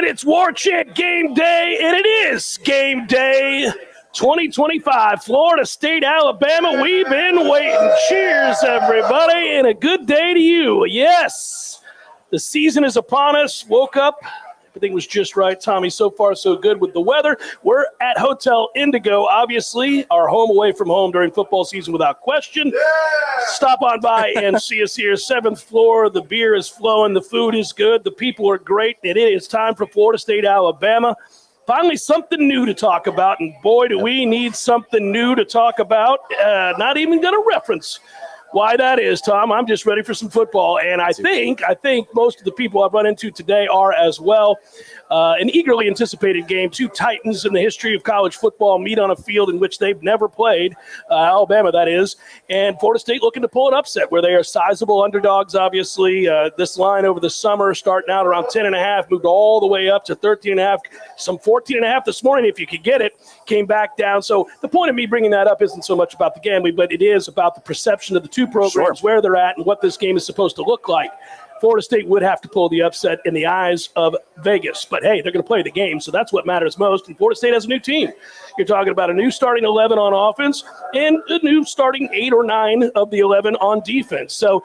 it's Warchant game day, and it is game day 2025, Florida State, Alabama. We've been waiting. Cheers, everybody, and a good day to you. Yes, the season is upon us. Woke up. Everything was just right, Tommy. So far, so good with the weather. We're at Hotel Indigo, obviously, our home away from home during football season without question. Yeah! Stop on by and see us here. 7th floor. The beer is flowing. The food is good. The people are great. And it is time for Florida State, Alabama. Finally, something new to talk about. And boy, do we need something new to talk about. Not even going to reference why that is, Tom. I'm just ready for some football, and I think most of the people I've run into today are as well. An eagerly anticipated game. Two titans in the history of college football meet on a field in which they've never played, Alabama, that is, and Florida State looking to pull an upset where they are sizable underdogs, obviously. This line over the summer, starting out around 10.5, moved all the way up to 13.5, some 14.5 this morning if you could get it, came back down. So the point of me bringing that up isn't so much about the gambling, but it is about the perception of the two programs, where they're at, and what this game is supposed to look like. Florida State would have to pull the upset in the eyes of Vegas. But, hey, they're going to play the game, so that's what matters most. And Florida State has a new team. You're talking about a new starting 11 on offense and a new starting 8 or 9 of the 11 on defense. So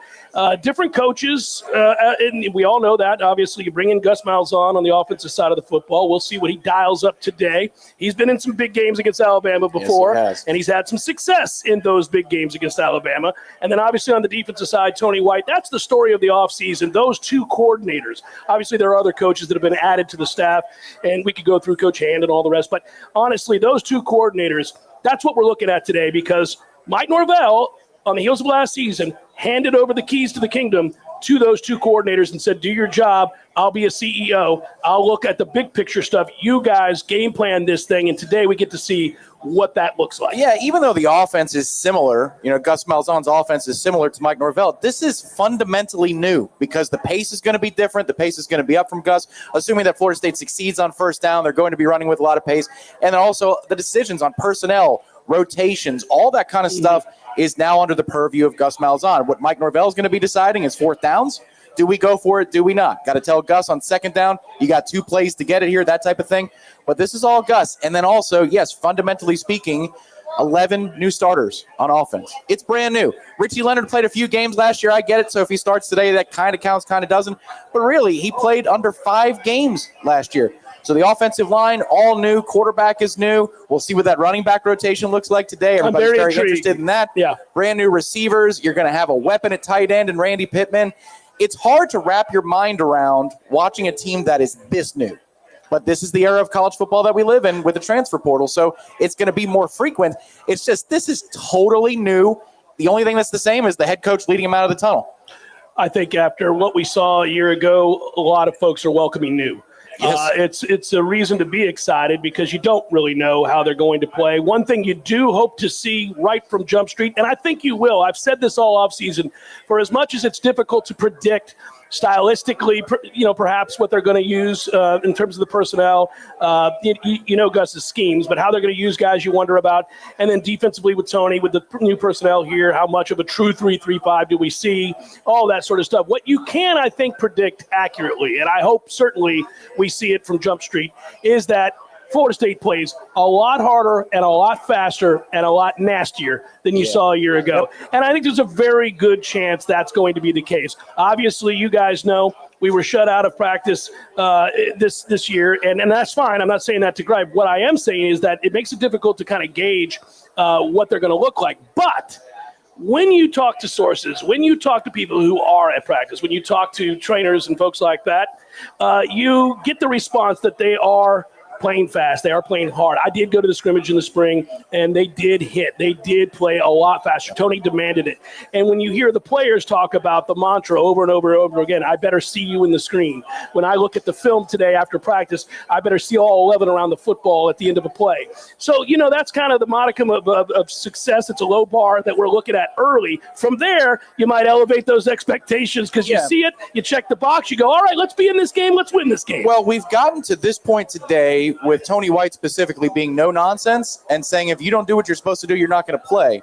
different coaches, and we all know that. Obviously, you bring in Gus Malzahn on the offensive side of the football. We'll see what he dials up today. He's been in some big games against Alabama before, and he's had some success in those big games against Alabama. And then, obviously, on the defensive side, Tony White, that's the story of the offseason. Those two coordinators. Obviously, there are other coaches that have been added to the staff, and we could go through Coach Hand and all the rest. But honestly, those two coordinators, that's what we're looking at today, because Mike Norvell, on the heels of last season, handed over the keys to the kingdom to those two coordinators and said, do your job. I'll be a CEO. I'll look at the big picture stuff. You guys game plan this thing, and today we get to see what that looks like. Yeah, even though the offense is similar, Gus Malzahn's offense is similar to Mike Norvell, this is fundamentally new because the pace is going to be different. The pace is going to be up from Gus. Assuming that Florida State succeeds on first down, they're going to be running with a lot of pace. And then also the decisions on personnel, rotations, all that kind of stuff is now under the purview of Gus Malzahn. What Mike Norvell is going to be deciding is fourth downs. Do we go for it? Do we not? Got to tell Gus on second down, you got 2 plays to get it here, that type of thing. But this is all Gus. And then also, yes, fundamentally speaking, 11 new starters on offense. It's brand new. Richie Leonard played a few games last year. I get it. So if he starts today, that kind of counts, kind of doesn't. But really, he played under 5 games last year. So the offensive line, all new. Quarterback is new. We'll see what that running back rotation looks like today. Everybody's very interested in that. Yeah. Brand new receivers. You're going to have a weapon at tight end and Randy Pittman. It's hard to wrap your mind around watching a team that is this new. But this is the era of college football that we live in with the transfer portal, so it's going to be more frequent. It's just this is totally new. The only thing that's the same is the head coach leading him out of the tunnel. I think after what we saw a year ago, a lot of folks are welcoming new. Yes. It's a reason to be excited because you don't really know how they're going to play. One thing you do hope to see right from Jump Street, and I think you will. I've said this all offseason. For as much as it's difficult to predict stylistically, perhaps what they're going to use in terms of the personnel, Gus's schemes, but how they're going to use guys you wonder about. And then defensively with Tony, with the new personnel here, how much of a true 3-3-5 do we see? All that sort of stuff. What you can, I think, predict accurately, and I hope certainly we see it from Jump Street, is that Florida State plays a lot harder and a lot faster and a lot nastier than you saw a year ago. And I think there's a very good chance that's going to be the case. Obviously, you guys know we were shut out of practice this year, and that's fine. I'm not saying that to gripe. What I am saying is that it makes it difficult to kind of gauge what they're going to look like. But when you talk to sources, when you talk to people who are at practice, when you talk to trainers and folks like that, you get the response that they are playing fast. They are playing hard. I did go to the scrimmage in the spring, and they did hit. They did play a lot faster. Tony demanded it. And when you hear the players talk about the mantra over and over and over again, I better see you in the screen. When I look at the film today after practice, I better see all 11 around the football at the end of a play. So, that's kind of the modicum of success. It's a low bar that we're looking at early. From there, you might elevate those expectations because you see it, you check the box, you go, all right, let's be in this game, let's win this game. Well, we've gotten to this point today with Tony White specifically being no nonsense and saying if you don't do what you're supposed to do, you're not going to play.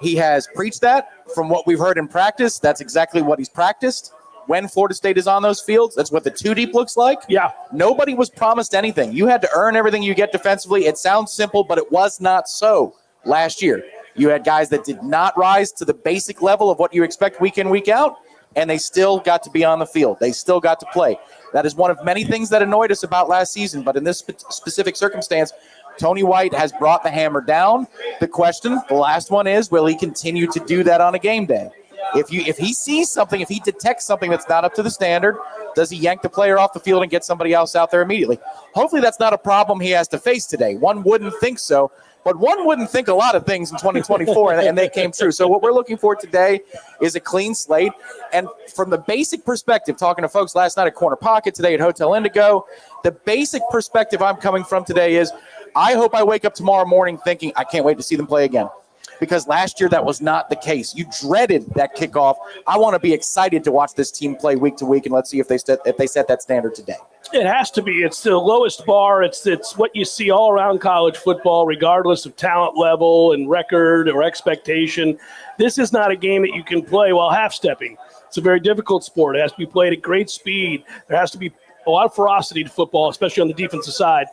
He has preached that from what we've heard in practice. That's exactly what he's practiced. when Florida State is on those fields. That's what the two deep looks like. Yeah. Nobody was promised anything. You had to earn everything you get defensively. It sounds simple, but it was not so last year. You had guys that did not rise to the basic level of what you expect week in, week out, and they still got to be on the field. They still got to play. That is one of many things that annoyed us about last season, but in this specific circumstance, Tony White has brought the hammer down. The question, the last one is, will he continue to do that on a game day? If he sees something, if he detects something that's not up to the standard, does he yank the player off the field and get somebody else out there immediately? Hopefully that's not a problem he has to face today. One wouldn't think so, but one wouldn't think a lot of things in 2024, and they came true. So what we're looking for today is a clean slate. And from the basic perspective, talking to folks last night at Corner Pocket, today at Hotel Indigo, the basic perspective I'm coming from today is I hope I wake up tomorrow morning thinking I can't wait to see them play again. Because last year that was not the case. You dreaded that kickoff. I want to be excited to watch this team play week to week, and let's see if they set that standard today. It has to be. It's the lowest bar. It's what you see all around college football, regardless of talent level and record or expectation. This is not a game that you can play while half-stepping. It's a very difficult sport. It has to be played at great speed. There has to be a lot of ferocity to football, especially on the defensive side.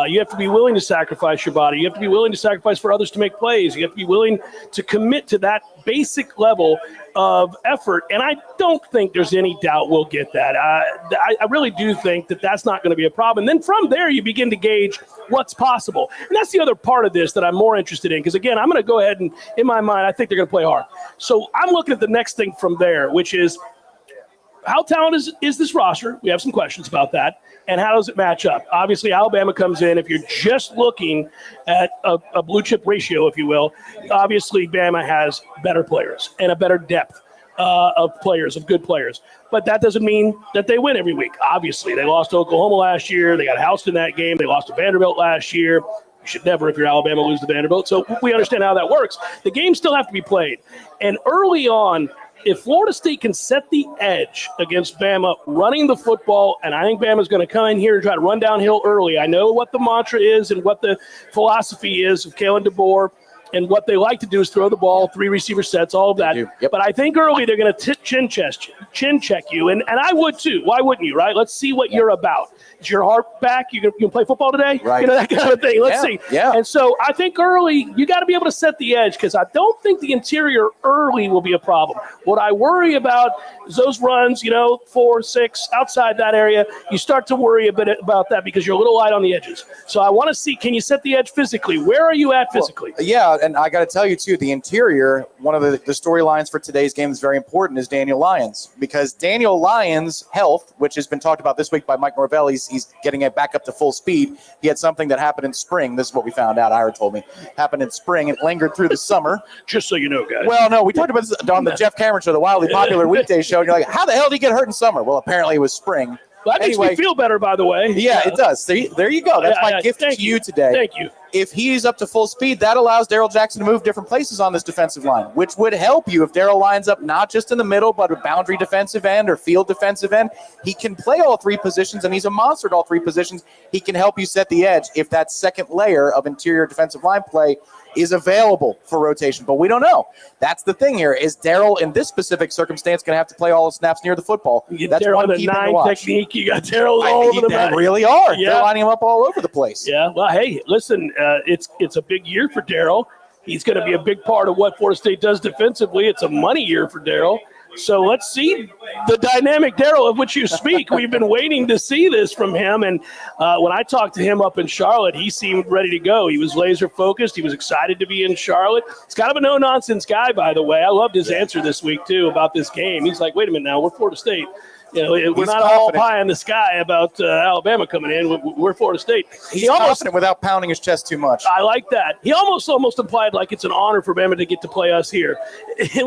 You have to be willing to sacrifice your body. You have to be willing to sacrifice for others to make plays. You have to be willing to commit to that basic level of effort. And I don't think there's any doubt we'll get that. I really do think that that's not going to be a problem. And then from there, you begin to gauge what's possible. And that's the other part of this that I'm more interested in. Because, again, I'm going to go ahead and, in my mind, I think they're going to play hard. So I'm looking at the next thing from there, which is, how talented is this roster? We have some questions about that. And how does it match up? Obviously, Alabama comes in. If you're just looking at a blue chip ratio, if you will, obviously Bama has better players and a better depth of players, of good players. But that doesn't mean that they win every week. Obviously, they lost to Oklahoma last year. They got housed in that game. They lost to Vanderbilt last year. You should never, if you're Alabama, lose to Vanderbilt. So we understand how that works. The games still have to be played. And early on, if Florida State can set the edge against Bama running the football, and I think Bama's going to come in here and try to run downhill early. I know what the mantra is and what the philosophy is of Kalen DeBoer, and what they like to do is throw the ball, 3 receiver sets, all of that. Yep. But I think early they're going to chin check you, and I would too. Why wouldn't you, right? Let's see what you're about. Is your heart back? You can play football today? Right. You know, that kind of thing. Let's see. Yeah. And so I think early, you got to be able to set the edge, because I don't think the interior early will be a problem. What I worry about is those runs, 4, 6, outside that area. You start to worry a bit about that because you're a little light on the edges. So I want to see, can you set the edge physically? Where are you at physically? Well, yeah, and I got to tell you, too, the interior, one of the storylines for today's game is very important, is Daniel Lyons. Because Daniel Lyons' health, which has been talked about this week by Mike Norvell, he's getting it back up to full speed. He had something that happened in spring. This is what we found out. Ira told me. Happened in spring. It lingered through the summer. Just so you know, guys. Well, no, we talked about this on the Jeff Cameron show, the wildly popular weekday show. And you're like, how the hell did he get hurt in summer? Well, apparently it was spring. Well, that makes me feel better, by the way. Yeah, it does. See, there you go. That's my gift to you today. Thank you. If he's up to full speed, that allows Darrell Jackson to move different places on this defensive line, which would help you if Darrell lines up not just in the middle, but a boundary defensive end or field defensive end. He can play all 3 positions, and he's a monster at all 3 positions. He can help you set the edge if that second layer of interior defensive line play is available for rotation. But we don't know. That's the thing here. Is Darrell, in this specific circumstance, going to have to play all the snaps near the football? You get That's Darrell one the key thing to 9 watch. technique. You got Darrell all over the map. They really are. Yeah. They're lining him up all over the place. Yeah. Well, hey, listen, it's a big year for Darrell. He's going to be a big part of what Florida State does defensively. It's a money year for Darrell. So let's see the dynamic Darrell of which you speak. We've been waiting to see this from him. And when I talked to him up in Charlotte, he seemed ready to go. He was laser focused. He was excited to be in Charlotte. He's kind of a no-nonsense guy, by the way. I loved his answer this week, too, about this game. He's like, wait a minute now, we're Florida State. We're not all pie in the sky about Alabama coming in. We're Florida State. He's confident without pounding his chest too much. I like that. He almost implied like it's an honor for Bama to get to play us here.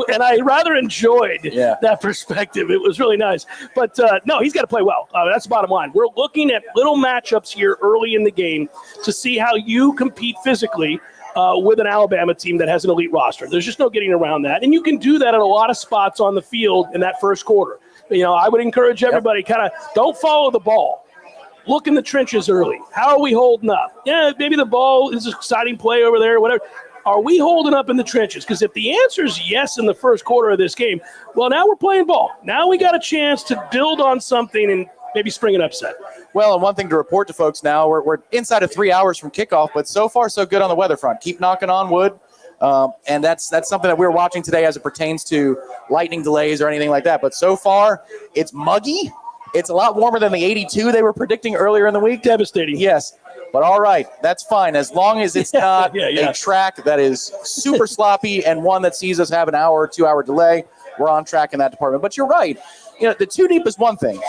And I rather enjoyed that perspective. It was really nice. But, no, he's got to play well. That's the bottom line. We're looking at little matchups here early in the game to see how you compete physically with an Alabama team that has an elite roster. There's just no getting around that. And you can do that at a lot of spots on the field in that first quarter. I would encourage everybody kind of don't follow the ball. Look in the trenches early. How are we holding up? Yeah, maybe the ball is an exciting play over there, whatever. Are we holding up in the trenches? Because if the answer is yes in the first quarter of this game, well, now we're playing ball. Now we got a chance to build on something and maybe spring an upset. Well, and one thing to report to folks now, we're inside of 3 hours from kickoff, but so far so good on the weather front. Keep knocking on wood. And that's something that we're watching today as it pertains to lightning delays or anything like that. But so far, it's muggy. It's a lot warmer than the 82 they were predicting earlier in the week. Devastating. Yes. But all right, that's fine. As long as it's not a track that is super sloppy and one that sees us have an hour or 2 hour delay, we're on track in that department. But you're right. The two deep is one thing.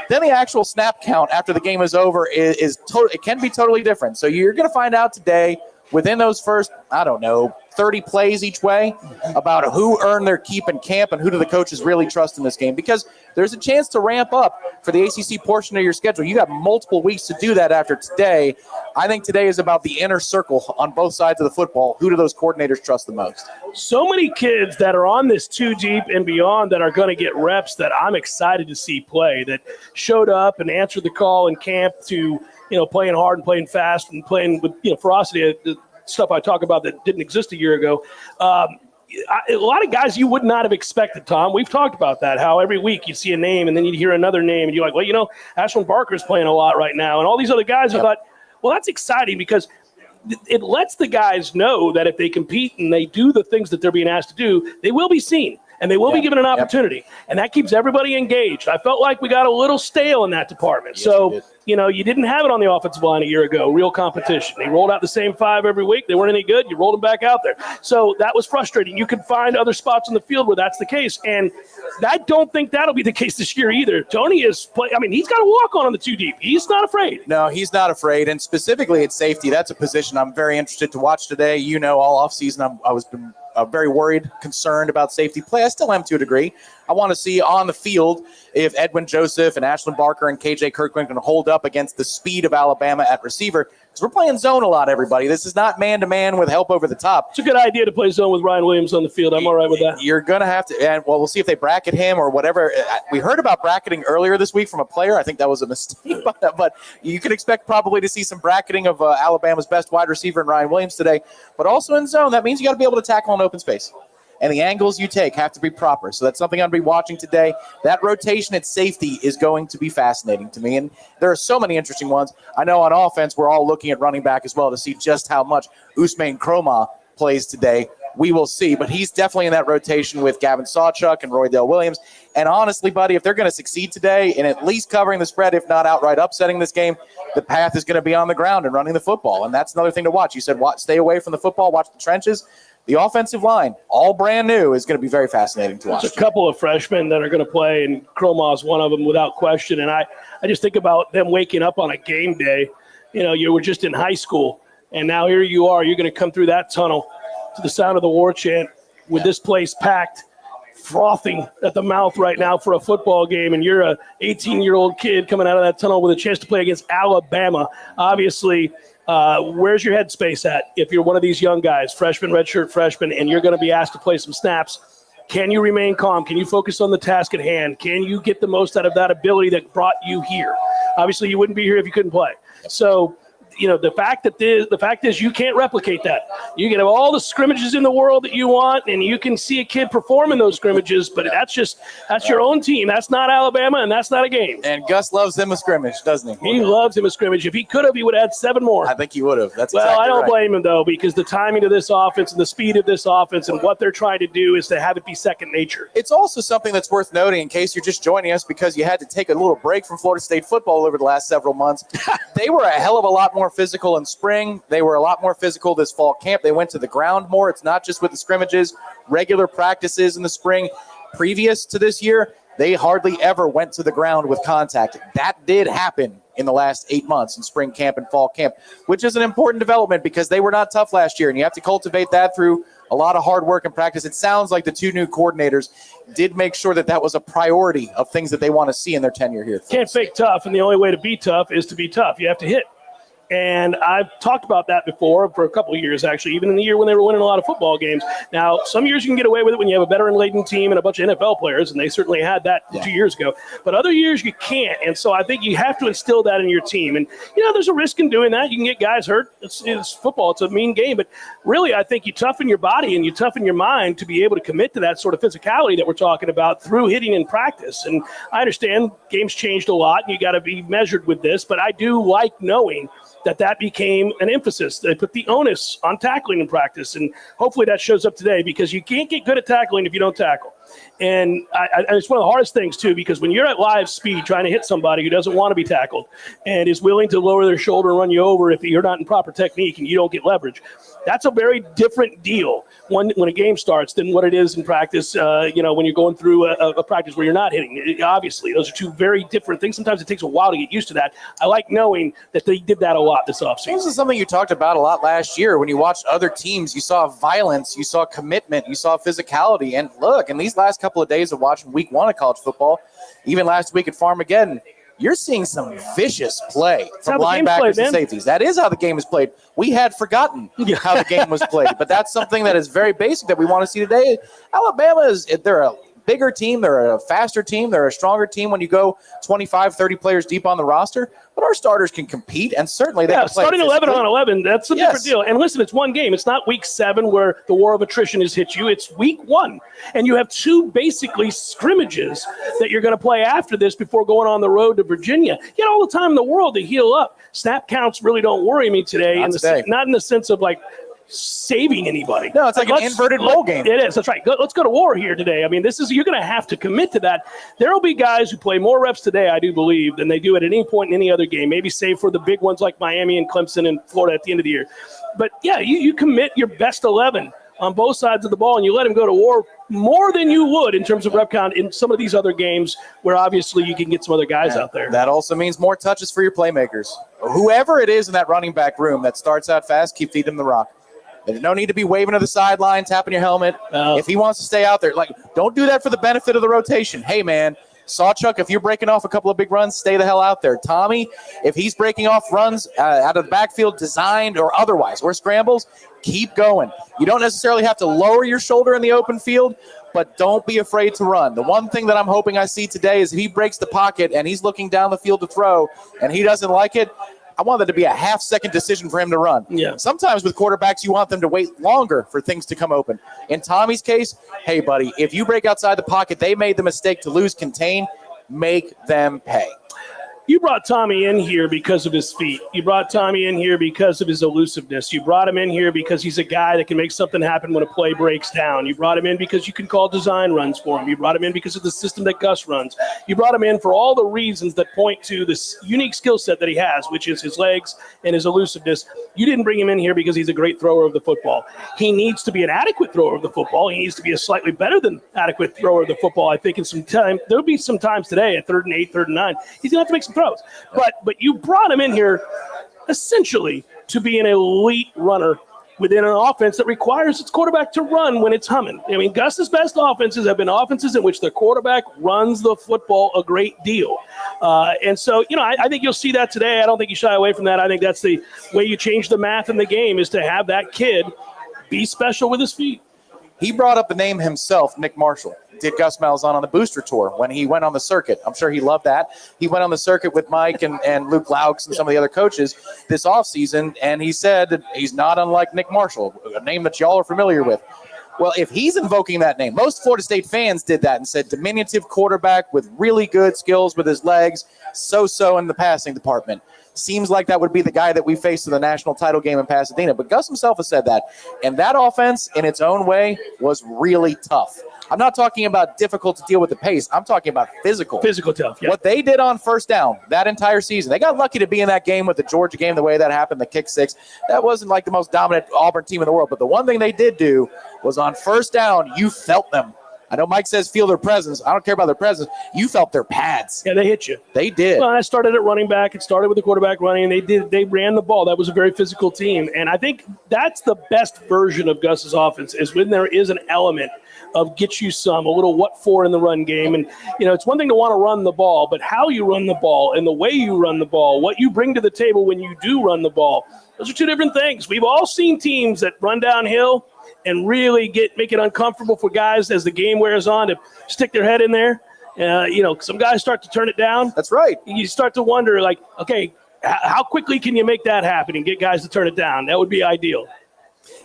Then the actual snap count after the game is over is it can be totally different. So you're going to find out today within those first, 30 plays each way about who earned their keep in camp and who do the coaches really trust in this game, because there's a chance to ramp up for the ACC portion of your schedule. You got multiple weeks to do that after today. I think today is about the inner circle on both sides of the football. Who do those coordinators trust the most? So many kids that are on this two deep and beyond that are going to get reps that I'm excited to see play, that showed up and answered the call in camp to, playing hard and playing fast and playing with, ferocity. The stuff I talk about that didn't exist a year ago. A lot of guys you would not have expected, Tom. We've talked about that, how every week you see a name and then you hear another name and you're like, well, Ashland Barker's playing a lot right now. And all these other guys, I thought, well, that's exciting because it lets the guys know that if they compete and they do the things that they're being asked to do, they will be seen. And they will be given an opportunity. And that keeps everybody engaged. I felt like we got a little stale in that department. Yes, so, you didn't have it on the offensive line a year ago, real competition. They rolled out the same five every week. They weren't any good. You rolled them back out there. So that was frustrating. You could find other spots on the field where that's the case. And I don't think that'll be the case this year either. Tony is he's got to walk on the two deep. He's not afraid. No, he's not afraid. And specifically at safety, that's a position I'm very interested to watch today. All offseason I was very worried, concerned about safety play. I still am to a degree. I want to see on the field if Edwin Joseph and Ashland Barker and KJ Kirkland can hold up against the speed of Alabama at receiver. Because we're playing zone a lot, everybody. This is not man-to-man with help over the top. It's a good idea to play zone with Ryan Williams on the field. I'm all right with that. You're going to have to, and we'll see if they bracket him or whatever. We heard about bracketing earlier this week from a player. I think that was a mistake, but you can expect probably to see some bracketing of Alabama's best wide receiver in Ryan Williams today. But also in zone, that means you got to be able to tackle in open space. And the angles you take have to be proper. So that's something I'm going to be watching today. That rotation at safety is going to be fascinating to me. And there are so many interesting ones. I know on offense, we're all looking at running back as well to see just how much Ousmane Kromah plays today. We will see. But he's definitely in that rotation with Gavin Sawchuk and Roydell Williams. And honestly, buddy, if they're going to succeed today in at least covering the spread, if not outright upsetting this game, the path is going to be on the ground and running the football. And that's another thing to watch. You said stay away from the football, watch the trenches. The offensive line, all brand new, is going to be very fascinating to watch. There's a couple of freshmen that are going to play, and Kromah's one of them without question. And I just think about them waking up on a game day. You were just in high school, and now here you are. You're going to come through that tunnel to the sound of the Warchant with this place packed, frothing at the mouth right now for a football game, and you're a 18-year-old kid coming out of that tunnel with a chance to play against Alabama. Obviously, where's your headspace at if you're one of these young guys, freshman, redshirt freshman, and you're going to be asked to play some snaps? Can you remain calm? Can you focus on the task at hand? Can you get the most out of that ability that brought you here? Obviously, you wouldn't be here if you couldn't play. So, the fact is you can't replicate that. You can have all the scrimmages in the world that you want, and you can see a kid perform in those scrimmages, but that's your own team. That's not Alabama, and that's not a game. And Gus loves him a scrimmage, doesn't he? He loves him a scrimmage. If he could have, he would have had 7 more. I think he would have. I don't blame him, though, because the timing of this offense and the speed of this offense and what they're trying to do is to have it be second nature. It's also something that's worth noting in case you're just joining us because you had to take a little break from Florida State football over the last several months. They were a hell of a lot more physical in spring. They were a lot more physical this fall camp. They went to the ground more. It's not just with the scrimmages, regular practices in the spring. Previous to this year, they hardly ever went to the ground with contact. That did happen in the last 8 months in spring camp and fall camp, which is an important development because they were not tough last year, and you have to cultivate that through a lot of hard work and practice. It sounds like the 2 new coordinators did make sure that was a priority of things that they want to see in their tenure here. Can't fake tough, and the only way to be tough is to be tough. You have to hit. And I've talked about that before for a couple of years, actually, even in the year when they were winning a lot of football games. Now, some years you can get away with it when you have a veteran-laden team and a bunch of NFL players, and they certainly had that 2 years ago. But other years you can't. And so I think you have to instill that in your team. And, there's a risk in doing that. You can get guys hurt. It's football. It's a mean game. But really, I think you toughen your body and you toughen your mind to be able to commit to that sort of physicality that we're talking about through hitting in practice. And I understand games changed a lot, and you got to be measured with this. But I do like knowing that became an emphasis. They put the onus on tackling in practice, and hopefully that shows up today, because you can't get good at tackling if you don't tackle. And it's one of the hardest things, too, because when you're at live speed trying to hit somebody who doesn't want to be tackled and is willing to lower their shoulder and run you over if you're not in proper technique and you don't get leverage, that's a very different deal when a game starts than what it is in practice, when you're going through a practice where you're not hitting. Obviously, those are two very different things. Sometimes it takes a while to get used to that. I like knowing that they did that a lot this offseason. This is something you talked about a lot last year. When you watched other teams, you saw violence, you saw commitment, you saw physicality. And look, in these last couple of days of watching week 1 of college football, even last week at Farmageddon, you're seeing some vicious play from linebackers and safeties. That is how the game is played. We had forgotten how the game was played, but that's something that is very basic that we want to see today. Alabama they're a bigger team, they're a faster team, they're a stronger team when you go 25, 30 players deep on the roster, but our starters can compete, and certainly they can play. Starting 11 on 11, that's a different deal. And listen, it's one game. It's not week 7 where the war of attrition has hit you. It's week 1, and you have 2 basically scrimmages that you're going to play after this before going on the road to Virginia. You get all the time in the world to heal up. Snap counts really don't worry me today. Not in the sense of like saving anybody. No, it's like an inverted bowl game. It is. That's right. Let's go to war here today. I mean, you're going to have to commit to that. There will be guys who play more reps today, I do believe, than they do at any point in any other game. Maybe save for the big ones like Miami and Clemson and Florida at the end of the year. But yeah, you commit your best 11 on both sides of the ball, and you let them go to war more than you would in terms of rep count in some of these other games where obviously you can get some other guys out there. That also means more touches for your playmakers. Whoever it is in that running back room that starts out fast, keep feeding them the rock. There's no need to be waving to the sideline, tapping your helmet. If he wants to stay out there, don't do that for the benefit of the rotation. Hey, man, Sawchuk, if you're breaking off a couple of big runs, stay the hell out there. Tommy, if he's breaking off runs out of the backfield, designed or otherwise, or scrambles, keep going. You don't necessarily have to lower your shoulder in the open field, but don't be afraid to run. The one thing that I'm hoping I see today is if he breaks the pocket and he's looking down the field to throw and he doesn't like it, I want that to be a half-second decision for him to run. Yeah. Sometimes with quarterbacks, you want them to wait longer for things to come open. In Tommy's case, hey, buddy, if you break outside the pocket, they made the mistake to lose contain, make them pay. You brought Tommy in here because of his feet. You brought Tommy in here because of his elusiveness. You brought him in here because he's a guy that can make something happen when a play breaks down. You brought him in because you can call design runs for him. You brought him in because of the system that Gus runs. You brought him in for all the reasons that point to this unique skill set that he has, which is his legs and his elusiveness. You didn't bring him in here because he's a great thrower of the football. He needs to be an adequate thrower of the football. He needs to be a slightly better than adequate thrower of the football. I think in some time, there'll be some times today at 3rd and 8, 3rd and 9, he's going to have to make some throws. But you brought him in here essentially to be an elite runner within an offense that requires its quarterback to run when it's humming. I mean, Gus's best offenses have been offenses in which the quarterback runs the football a great deal. And so, I think you'll see that today. I don't think you shy away from that. I think that's the way you change the math in the game, is to have that kid be special with his feet. He brought up the name himself, Nick Marshall. Did Gus Malzahn on the booster tour when he went on the circuit. I'm sure he loved that. He went on the circuit with Mike and Luke Laux and some of the other coaches this offseason, and he said that he's not unlike Nick Marshall, a name that y'all are familiar with. Well, if he's invoking that name, most Florida State fans did that and said diminutive quarterback with really good skills with his legs, so-so in the passing department. Seems like that would be the guy that we faced in the national title game in Pasadena. But Gus himself has said that. And that offense, in its own way, was really tough. I'm not talking about difficult to deal with the pace. I'm talking about physical. Physical tough, yeah. What they did on first down that entire season, they got lucky to be in that game with the Georgia game, the way that happened, the kick six. That wasn't like the most dominant Auburn team in the world. But the one thing they did do was on first down, you felt them. I know Mike says feel their presence. I don't care about their presence. You felt their pads. Yeah, they hit you. They did. Well, I started at running back. It started with the quarterback running. They ran the ball. That was a very physical team. And I think that's the best version of Gus's offense, is when there is an element of get you some, a little what for in the run game. And, it's one thing to want to run the ball, but how you run the ball and the way you run the ball, what you bring to the table when you do run the ball, those are two different things. We've all seen teams that run downhill and really make it uncomfortable for guys as the game wears on to stick their head in there. Some guys start to turn it down. That's right. You start to wonder, like, okay, how quickly can you make that happen and get guys to turn it down? That would be ideal.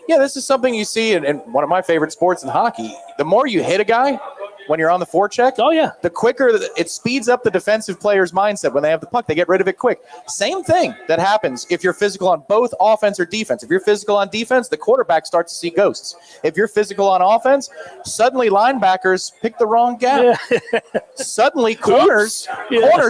Yeah, this is something you see in one of my favorite sports in hockey. The more you hit a guy when you're on the forecheck, the quicker it speeds up the defensive player's mindset when they have the puck. They get rid of it quick. Same thing that happens if you're physical on both offense or defense. If you're physical on defense, the quarterback starts to see ghosts. If you're physical on offense, suddenly linebackers pick the wrong gap. Yeah. Suddenly corners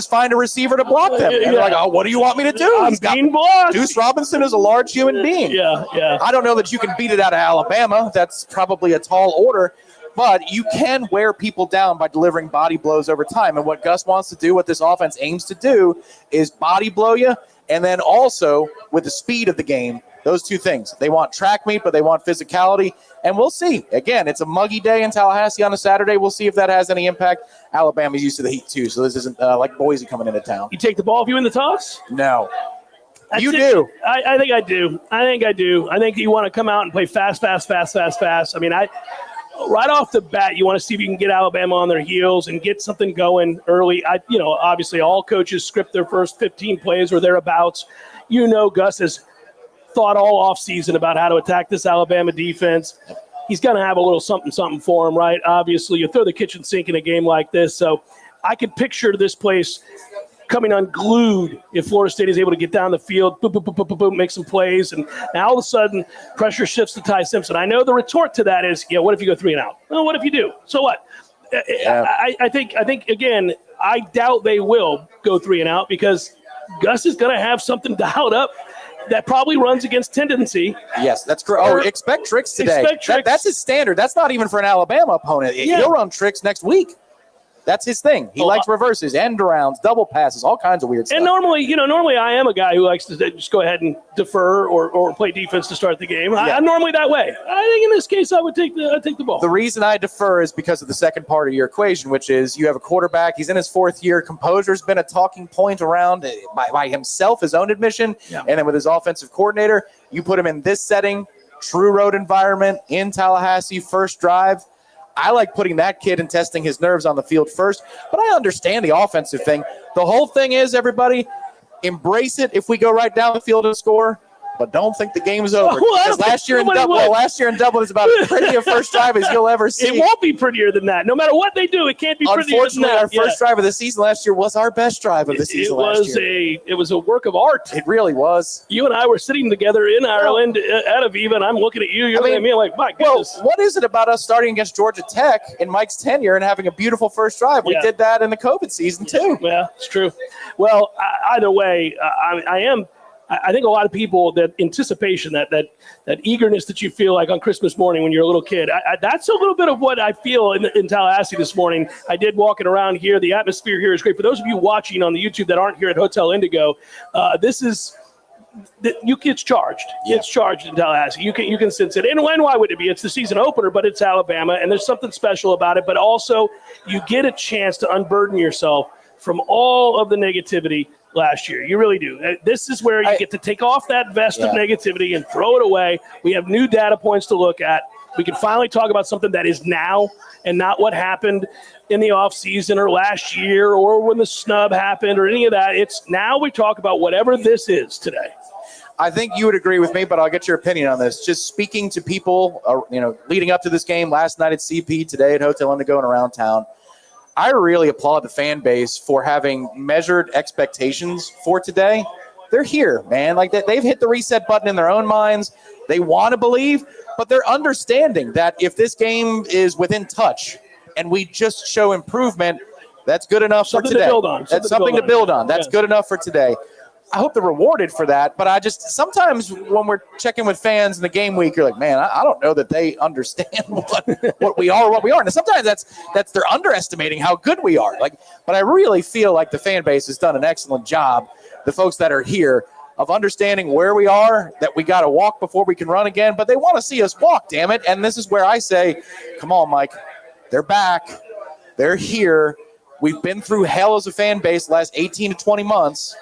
find a receiver to block them. And they're like, oh, what do you want me to do? I'm being blocked. Deuce Robinson is a large human being. Yeah. I don't know that you can beat it out of Alabama. That's probably a tall order. But you can wear people down by delivering body blows over time. And what Gus wants to do, what this offense aims to do, is body blow you. And then also, with the speed of the game, those two things. They want track meet, but they want physicality. And we'll see. Again, it's a muggy day in Tallahassee on a Saturday. We'll see if that has any impact. Alabama's used to the heat, too. So this isn't like Boise coming into town. You take the ball if you win the toss? No. You do. I think I do. I think you want to come out and play fast. I mean, right off the bat, you want to see if you can get Alabama on their heels and get something going early. Obviously all coaches script their first 15 plays or thereabouts. Gus has thought all offseason about how to attack this Alabama defense. He's going to have a little something for him, right? Obviously, you throw the kitchen sink in a game like this. So I could picture this place coming unglued if Florida State is able to get down the field, boom, make some plays, and now all of a sudden pressure shifts to Ty Simpson. I know the retort to that is, what if you go 3 and out? Well, what if you do? So what? Yeah. I think again, I doubt they will go 3 and out because Gus is going to have something dialed up that probably runs against tendency. Yes, that's correct. Oh, expect tricks today. That's his standard. That's not even for an Alabama opponent. Yeah. He'll run tricks next week. That's his thing. He likes reverses, end arounds, double passes, all kinds of weird stuff. And normally I am a guy who likes to just go ahead and defer or play defense to start the game. Yeah. I'm normally that way. I think in this case I would take the ball. The reason I defer is because of the second part of your equation, which is you have a quarterback. He's in his 4th year. Composure's been a talking point around by himself, his own admission, and then with his offensive coordinator. You put him in this setting, true road environment, in Tallahassee, first drive. I like putting that kid and testing his nerves on the field first, but I understand the offensive thing. The whole thing is, everybody, embrace it if we go right down the field and score, but don't think the game's over. Because last year in Dublin is about as pretty a first drive as you'll ever see. It won't be prettier than that. No matter what they do, it can't be prettier than that. Unfortunately, our first drive of the season last year was our best drive of the season last year. It was a work of art. It really was. You and I were sitting together in Ireland at Aviva, and I'm looking at you. You're looking at me like, my goodness. Well, what is it about us starting against Georgia Tech in Mike's tenure and having a beautiful first drive? We did that in the COVID season, too. Yeah, it's true. Well, either way, I think a lot of people, that anticipation, that eagerness that you feel like on Christmas morning when you're a little kid, that's a little bit of what I feel in Tallahassee this morning. I did walking around here. The atmosphere here is great. For those of you watching on the YouTube that aren't here at Hotel Indigo, it's charged. Yeah. It's charged in Tallahassee. You can sense it. And why would it be? It's the season opener, but it's Alabama, and there's something special about it. But also, you get a chance to unburden yourself from all of the negativity last year. You really do. This is where you get to take off that vest of negativity and throw it away. We have new data points to look at. We can finally talk about something that is now and not what happened in the offseason or last year or when the snub happened or any of that. It's now we talk about whatever this is today. I think you would agree with me, but I'll get your opinion on this. Just speaking to people, leading up to this game last night at CP, today at Hotel Indigo and around town, I really applaud the fan base for having measured expectations for today. They're here, man. Like they've hit the reset button in their own minds. They want to believe, but they're understanding that if this game is within touch and we just show improvement, that's good enough for today. That's something to build on. That's good enough for today. I hope they're rewarded for that, but I just sometimes when we're checking with fans in the game week, you're like, man, I don't know that they understand what we are, what we aren't. And sometimes that's they're underestimating how good we are. But I really feel like the fan base has done an excellent job. The folks that are here of understanding where we are, that we got to walk before we can run again, but they want to see us walk, damn it. And this is where I say, come on, Mike, They're back. They're here. We've been through hell as a fan base the last 18 to 20 months.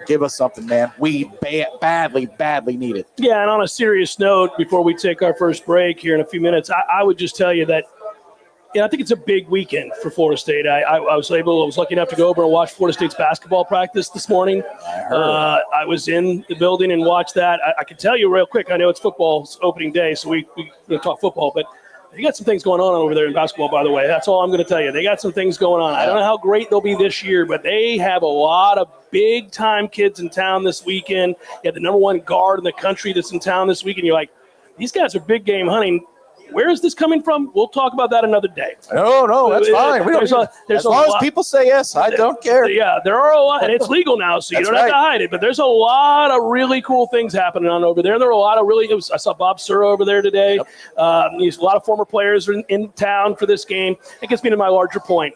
Give us something, man. We badly need it. Yeah, and on a serious note, before we take our first break here in a few minutes, I would just tell you that I think it's a big weekend for Florida State. I was lucky enough to go over and watch Florida State's basketball practice this morning. I was in the building and watched that. I can tell you real quick, I know it's football's opening day, so we talk football, but they got some things going on over there in basketball, by the way. That's all I'm going to tell you. They got some things going on. I don't know how great they'll be this year, but they have a lot of big-time kids in town this weekend. You have the number one guard in the country that's in town this weekend. You're like, these guys are big game hunting. Where is this coming from? We'll talk about that another day. No, that's fine. We don't. As long as people say yes, I don't care. Yeah, there are a lot, and it's legal now, so you don't have to hide it. But there's a lot of really cool things happening on over there. There are a lot of I saw Bob Sura over there today. Yep. There's a lot of former players in town for this game. It gets me to my larger point.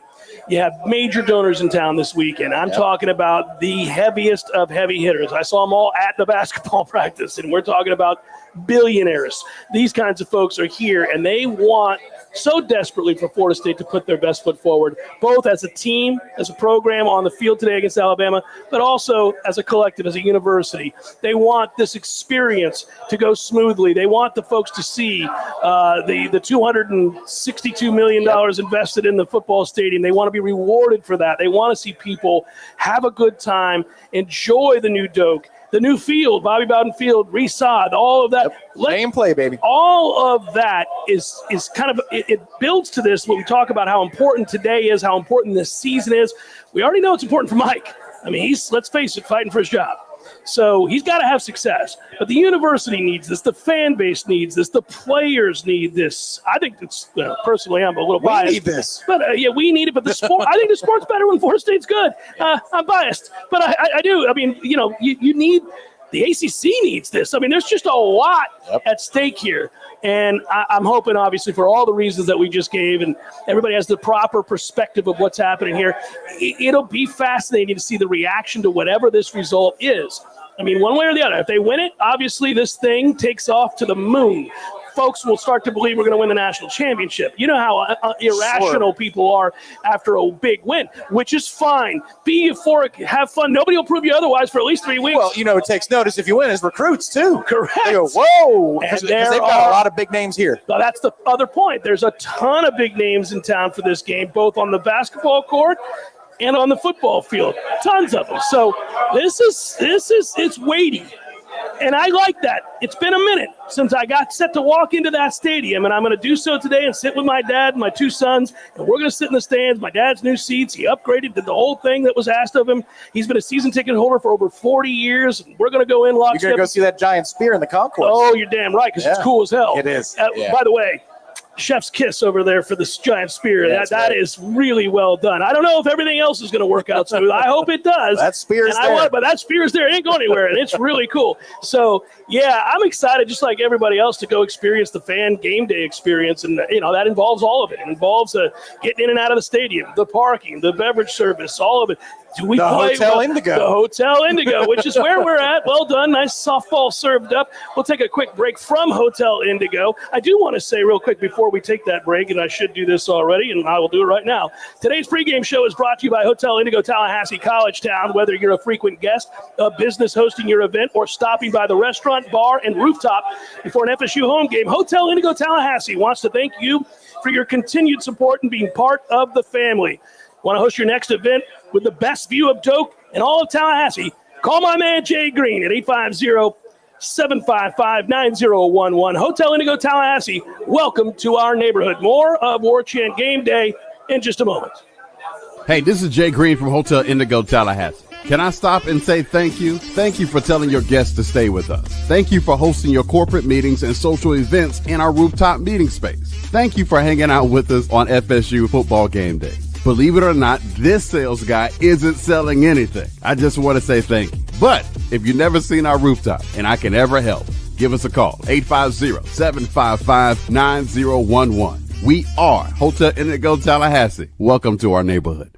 You have major donors in town this weekend. I'm talking about the heaviest of heavy hitters. I saw them all at the basketball practice, and we're talking about billionaires. These kinds of folks are here, and they want so desperately for Florida State to put their best foot forward, both as a team, as a program on the field today against Alabama, but also as a collective, as a university. They want this experience to go smoothly. They want the folks to see the $262 million invested in the football stadium. They want to be rewarded for that. They want to see people have a good time, enjoy the new Doak, the new field, Bobby Bowden Field, resod, all of that. Same play, baby. All of that is kind of, it builds to this when we talk about how important today is, how important this season is. We already know it's important for Mike. I mean, he's, let's face it, fighting for his job. So he's got to have success. But the university needs this. The fan base needs this. The players need this. I think it's, personally, I'm a little biased. We need this. But, we need it. But the sport, I think the sport's better when Florida State's good. I'm biased. But I do. I mean, you need – the ACC needs this. I mean, there's just a lot at stake here. And I'm hoping, obviously, for all the reasons that we just gave, and everybody has the proper perspective of what's happening here, it'll be fascinating to see the reaction to whatever this result is. I mean, one way or the other. If they win it, obviously this thing takes off to the moon. Folks will start to believe we're going to win the national championship. You know how irrational people are after a big win, which is fine. Be euphoric, have fun. Nobody will prove you otherwise for at least 3 weeks. Well, it takes notice if you win is recruits, too. Correct. They go, whoa, because they've got a lot of big names here. Well, that's the other point. There's a ton of big names in town for this game, both on the basketball court and on the football field. Tons of them. So it's weighty. And I like that. It's been a minute since I got set to walk into that stadium, and I'm going to do so today and sit with my dad and my 2 sons, and we're going to sit in the stands. My dad's new seats. He upgraded, did the whole thing that was asked of him. He's been a season ticket holder for over 40 years, and we're going to go in lockstep. You're going to go see that giant spear in the concourse. Oh, you're damn right, because it's cool as hell. It is. By the way, chef's kiss over there for this giant spear. That is really well done. I don't know if everything else is going to work out smooth. I hope it does. That spear is there. But that spear is there. It ain't going anywhere, and it's really cool. So, I'm excited, just like everybody else, to go experience the fan game day experience, and, that involves all of it. It involves getting in and out of the stadium, the parking, the beverage service, all of it. Hotel Indigo. The Hotel Indigo, which is where we're at. Well done. Nice softball served up. We'll take a quick break from Hotel Indigo. I do want to say real quick before we take that break, and I should do this already, and I will do it right now. Today's pregame show is brought to you by Hotel Indigo Tallahassee, Collegetown. Whether you're a frequent guest, a business hosting your event, or stopping by the restaurant, bar, and rooftop before an FSU home game, Hotel Indigo Tallahassee wants to thank you for your continued support and being part of the family. Want to host your next event with the best view of Doak and all of Tallahassee? Call my man Jay Green at 850-755-9011. Hotel Indigo Tallahassee, welcome to our neighborhood. More of Warchant Game Day in just a moment. Hey, this is Jay Green from Hotel Indigo Tallahassee. Can I stop and say thank you? Thank you for telling your guests to stay with us. Thank you for hosting your corporate meetings and social events in our rooftop meeting space. Thank you for hanging out with us on FSU football game day. Believe it or not, this sales guy isn't selling anything. I just want to say thank you. But if you've never seen our rooftop and I can ever help, give us a call, 850-755-9011. We are Hotel Indigo Tallahassee. Welcome to our neighborhood.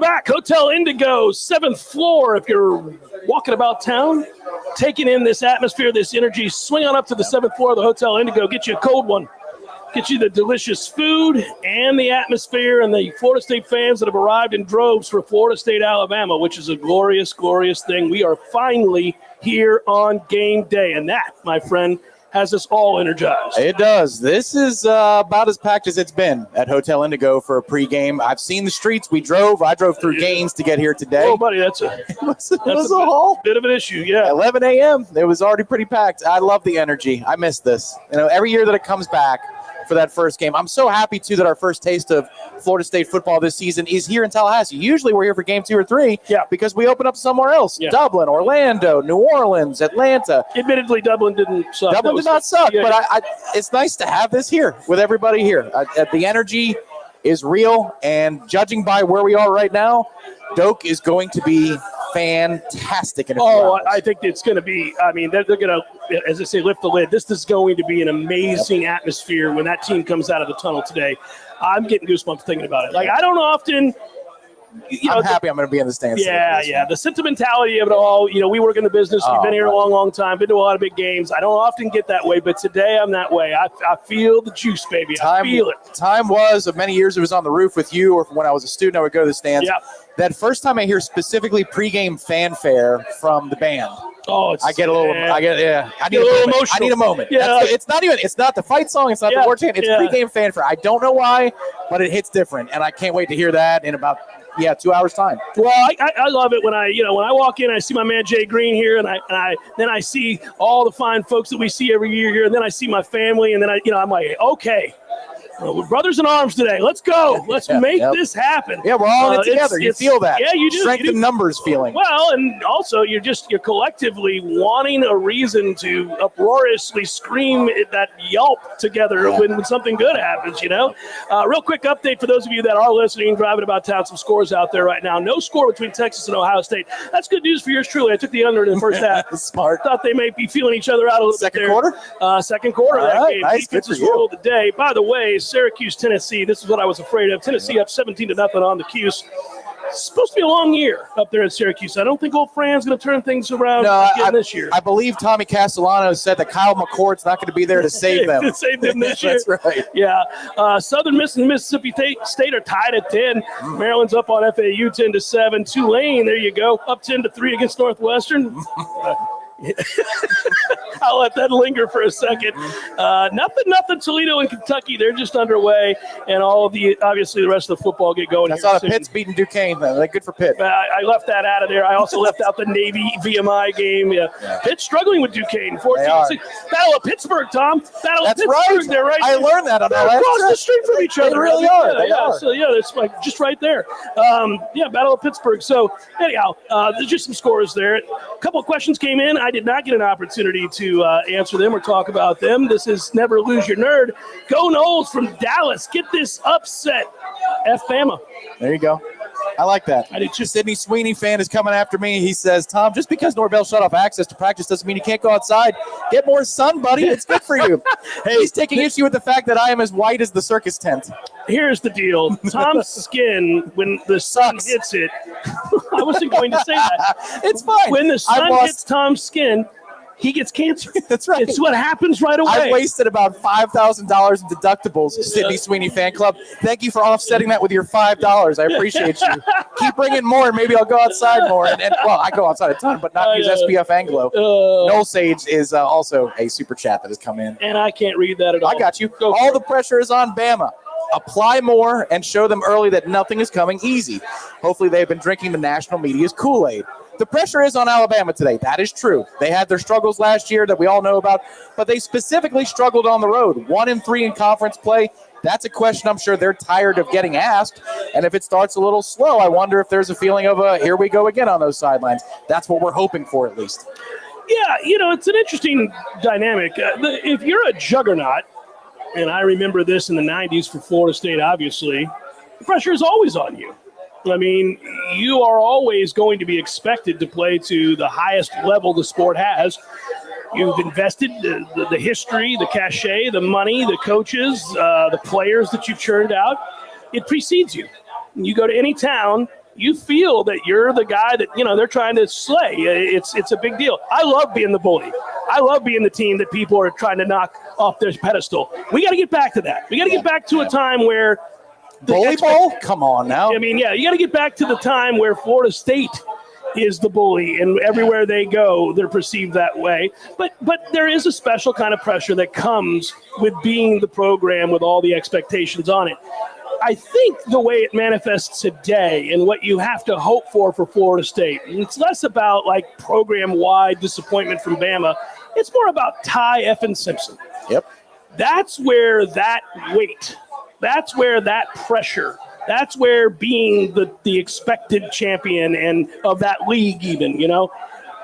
back. Hotel Indigo, 7th floor. If you're walking about town, taking in this atmosphere, this energy, swing on up to the 7th floor of the Hotel Indigo. Get you a cold one. Get you the delicious food and the atmosphere and the Florida State fans that have arrived in droves for Florida State, Alabama, which is a glorious, glorious thing. We are finally here on game day. And that, my friend, has us all energized. It does. This is about as packed as it's been at Hotel Indigo for a pregame. I've seen the streets. I drove through Gaines to get here today. Oh, buddy, that's a whole bit of an issue, yeah. 11 a.m. It was already pretty packed. I love the energy. I miss this. Every year that it comes back for that first game. I'm so happy, too, that our first taste of Florida State football this season is here in Tallahassee. Usually we're here for game 2 or 3 because we open up somewhere else. Yeah. Dublin, Orlando, New Orleans, Atlanta. Admittedly, Dublin didn't suck. Dublin did not suck, but it's nice to have this here with everybody here. The energy is real, and judging by where we are right now, Doak is going to be fantastic. I think it's going to be, they're going to, as I say, lift the lid. This is going to be an amazing atmosphere when that team comes out of the tunnel today. I'm getting goosebumps thinking about it. Like, I don't often... I'm happy I'm going to be in the stands. Yeah. The sentimentality of it all, we work in the business. We've been here a long, long time, been to a lot of big games. I don't often get that way, but today I'm that way. I feel the juice, baby. I feel it. Time was, of many years it was on the roof with you, or when I was a student, I would go to the stands. Yeah. That first time I hear specifically pregame fanfare from the band. I get a little emotional. I need a moment. Yeah. It's not the fight song. It's not the war chant. It's pregame fanfare. I don't know why, but it hits different. And I can't wait to hear that in about 2 hours time. Well, I love it when I walk in, I see my man Jay Green here, and then I see all the fine folks that we see every year here, and then I see my family, and then I'm like, okay. We're brothers in arms today. Let's go. Let's make this happen. Yeah, we're all in it together. You feel that. Yeah, you do. Strength in numbers feeling. Well, and also you're collectively wanting a reason to uproariously scream that yelp together when something good happens, Real quick update for those of you that are listening, driving about town, some scores out there right now. No score between Texas and Ohio State. That's good news for yours truly. I took the under in the first half. Smart. Thought they may be feeling each other out a little bit there. Second quarter of that game. Nice. Defenses ruled the day. By the way, Syracuse, Tennessee. This is what I was afraid of. Tennessee up 17-0 on the Cuse. It's supposed to be a long year up there in Syracuse. I don't think old Fran's going to turn things around again this year. I believe Tommy Castellano said that Kyle McCord's not going to be there to save them. To save them this year. That's right. Yeah. Southern Miss and Mississippi State are tied at 10. Maryland's up on FAU 10-7. Tulane, there you go, up 10-3 against Northwestern. I'll let that linger for a second. Nothing. Toledo and Kentucky, they're just underway, and all of obviously the rest of the football get going. I saw the Pitt's beating Duquesne. They're good for Pitt. I left that out of there. I also left out the Navy VMI game. Yeah. Pitt's struggling with Duquesne. 14-6. Battle of Pittsburgh, Tom. Battle of Pittsburgh. Right. They're right. I learned that on they're across the street from each other. They really are. They are. So it's like just right there. Battle of Pittsburgh. So anyhow, there's just some scores there. A couple of questions came in. I did not get an opportunity to answer them or talk about them. This is Never Lose Your Nerd. Go Noles from Dallas. Get this upset. F Bama. There you go. I like that. I did too. Sydney Sweeney fan is coming after me. He says, Tom, just because Norvell shut off access to practice doesn't mean you can't go outside. Get more sun, buddy. It's good for you. He's taking issue with the fact that I am as white as the circus tent. Here's the deal. Tom's skin, when the sun hits it, I wasn't going to say that. It's fine. When the sun hits Tom's skin, he gets cancer. That's right. It's what happens right away. I wasted about $5,000 in deductibles, Sydney Sweeney fan club. Thank you for offsetting that with your $5. I appreciate you. Keep bringing more. Maybe I'll go outside more. And I go outside a ton, but not use SPF Anglo. Noel Sage is also a super chat that has come in. And I can't read that at all. I got you. All the pressure is on Bama. Apply more and show them early that nothing is coming easy. Hopefully they've been drinking the national media's Kool-Aid. The pressure is on Alabama today. That is true. They had their struggles last year that we all know about, but they specifically struggled on the road. 1-3 in conference play. That's a question I'm sure they're tired of getting asked. And if it starts a little slow, I wonder if there's a feeling of here we go again on those sidelines. That's what we're hoping for at least. Yeah, it's an interesting dynamic. If you're a juggernaut, and I remember this in the 90s for Florida State, obviously, the pressure is always on you. I mean, you are always going to be expected to play to the highest level the sport has. You've invested the history, the cachet, the money, the coaches, the players that you've churned out. It precedes you. You go to any town, you feel that you're the guy that, they're trying to slay. It's a big deal. I love being the bully. I love being the team that people are trying to knock off their pedestal. We got to get back to that. We got to get back to a time where bully ball? Come on now. You got to get back to the time where Florida State is the bully, and everywhere they go, they're perceived that way. But there is a special kind of pressure that comes with being the program with all the expectations on it. I think the way it manifests today and what you have to hope for Florida State, it's less about like program-wide disappointment from Bama. It's more about Ty Effin Simpson. Yep. That's where that weight, that's where that pressure, that's where being the expected champion and of that league even,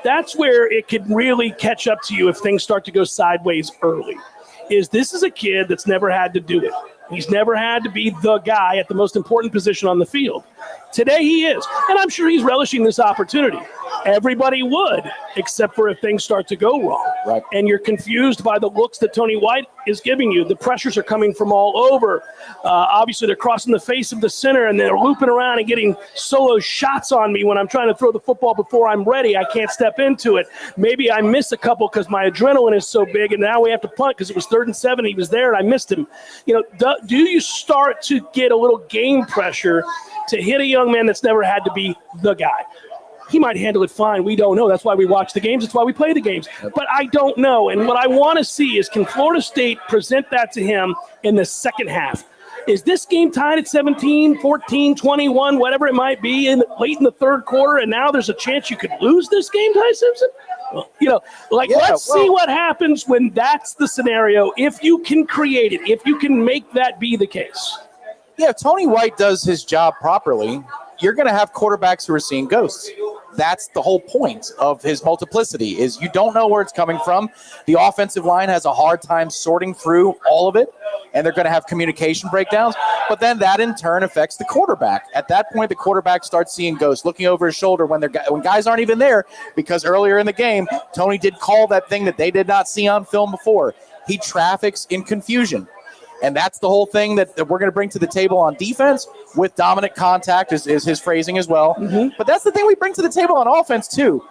that's where it could really catch up to you if things start to go sideways early. This is a kid that's never had to do it. He's never had to be the guy at the most important position on the field. Today he is, and I'm sure he's relishing this opportunity. Everybody would, except for if things start to go wrong. Right. And you're confused by the looks that Tony White is giving you. The pressures are coming from all over. Obviously, they're crossing the face of the center, and they're looping around and getting solo shots on me when I'm trying to throw the football before I'm ready. I can't step into it. Maybe I miss a couple because my adrenaline is so big, and now we have to punt because it was 3rd and 7. He was there, and I missed him. Do you start to get a little game pressure to hit a young man that's never had to be the guy? He might handle it fine. We don't know. That's why we watch the games. That's why we play the games. But I don't know. And what I want to see is, can Florida State present that to him in the second half? Is this game tied at 17, 14, 21, whatever it might be, late in the third quarter, and now there's a chance you could lose this game, Ty Simpson? Let's see what happens when that's the scenario, if you can create it, if you can make that be the case. Yeah, if Tony White does his job properly, you're going to have quarterbacks who are seeing ghosts. That's the whole point of his multiplicity, is you don't know where it's coming from. The offensive line has a hard time sorting through all of it, and they're going to have communication breakdowns. But then that, in turn, affects the quarterback. At that point, the quarterback starts seeing ghosts, looking over his shoulder when guys aren't even there, because earlier in the game, Tony did call that thing that they did not see on film before. He traffics in confusion. And that's the whole thing that we're going to bring to the table on defense with dominant contact is his phrasing as well. Mm-hmm. But that's the thing we bring to the table on offense too.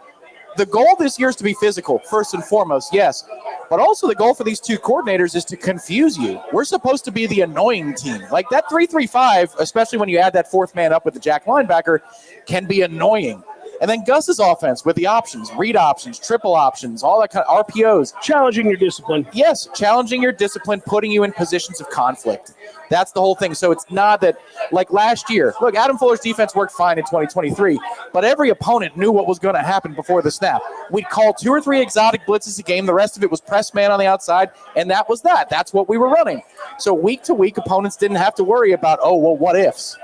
The goal this year is to be physical, first and foremost, yes. But also the goal for these two coordinators is to confuse you. We're supposed to be the annoying team. Like that 3-3-5, especially when you add that fourth man up with the jack linebacker, can be annoying. And then Gus's offense with the options, read options, triple options, all that kind of RPOs. Challenging your discipline. Yes, challenging your discipline, putting you in positions of conflict. That's the whole thing. So it's not that, like last year, look, Adam Fuller's defense worked fine in 2023, but every opponent knew what was going to happen before the snap. We'd call 2 or 3 exotic blitzes a game. The rest of it was press man on the outside, and that was that. That's what we were running. So week to week, opponents didn't have to worry about, what ifs.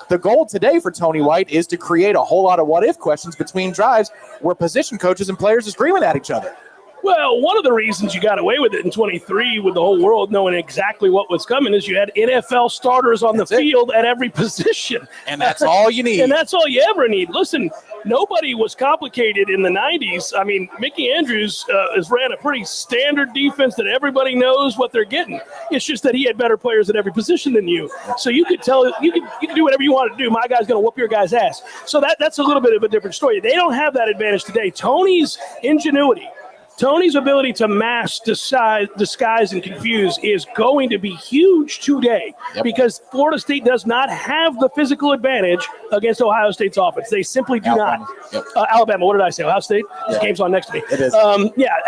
The goal today for Tony White is to create a whole lot of what-if questions between drives where position coaches and players are screaming at each other. Well, one of the reasons you got away with it in 23 with the whole world knowing exactly what was coming is you had NFL starters on the field at every position. And that's all you need. And that's all you ever need. Listen, nobody was complicated in the 90s. I mean, Mickey Andrews has ran a pretty standard defense that everybody knows what they're getting. It's just that he had better players at every position than you. So you could tell, you could do whatever you want to do. My guy's going to whoop your guy's ass. So that's a little bit of a different story. They don't have that advantage today. Tony's ingenuity, Tony's ability to mask, disguise, and confuse is going to be huge today because Florida State does not have the physical advantage against Ohio State's offense. They simply do not. Yep. Alabama, what did I say? Ohio State? This game's on next to me. It is.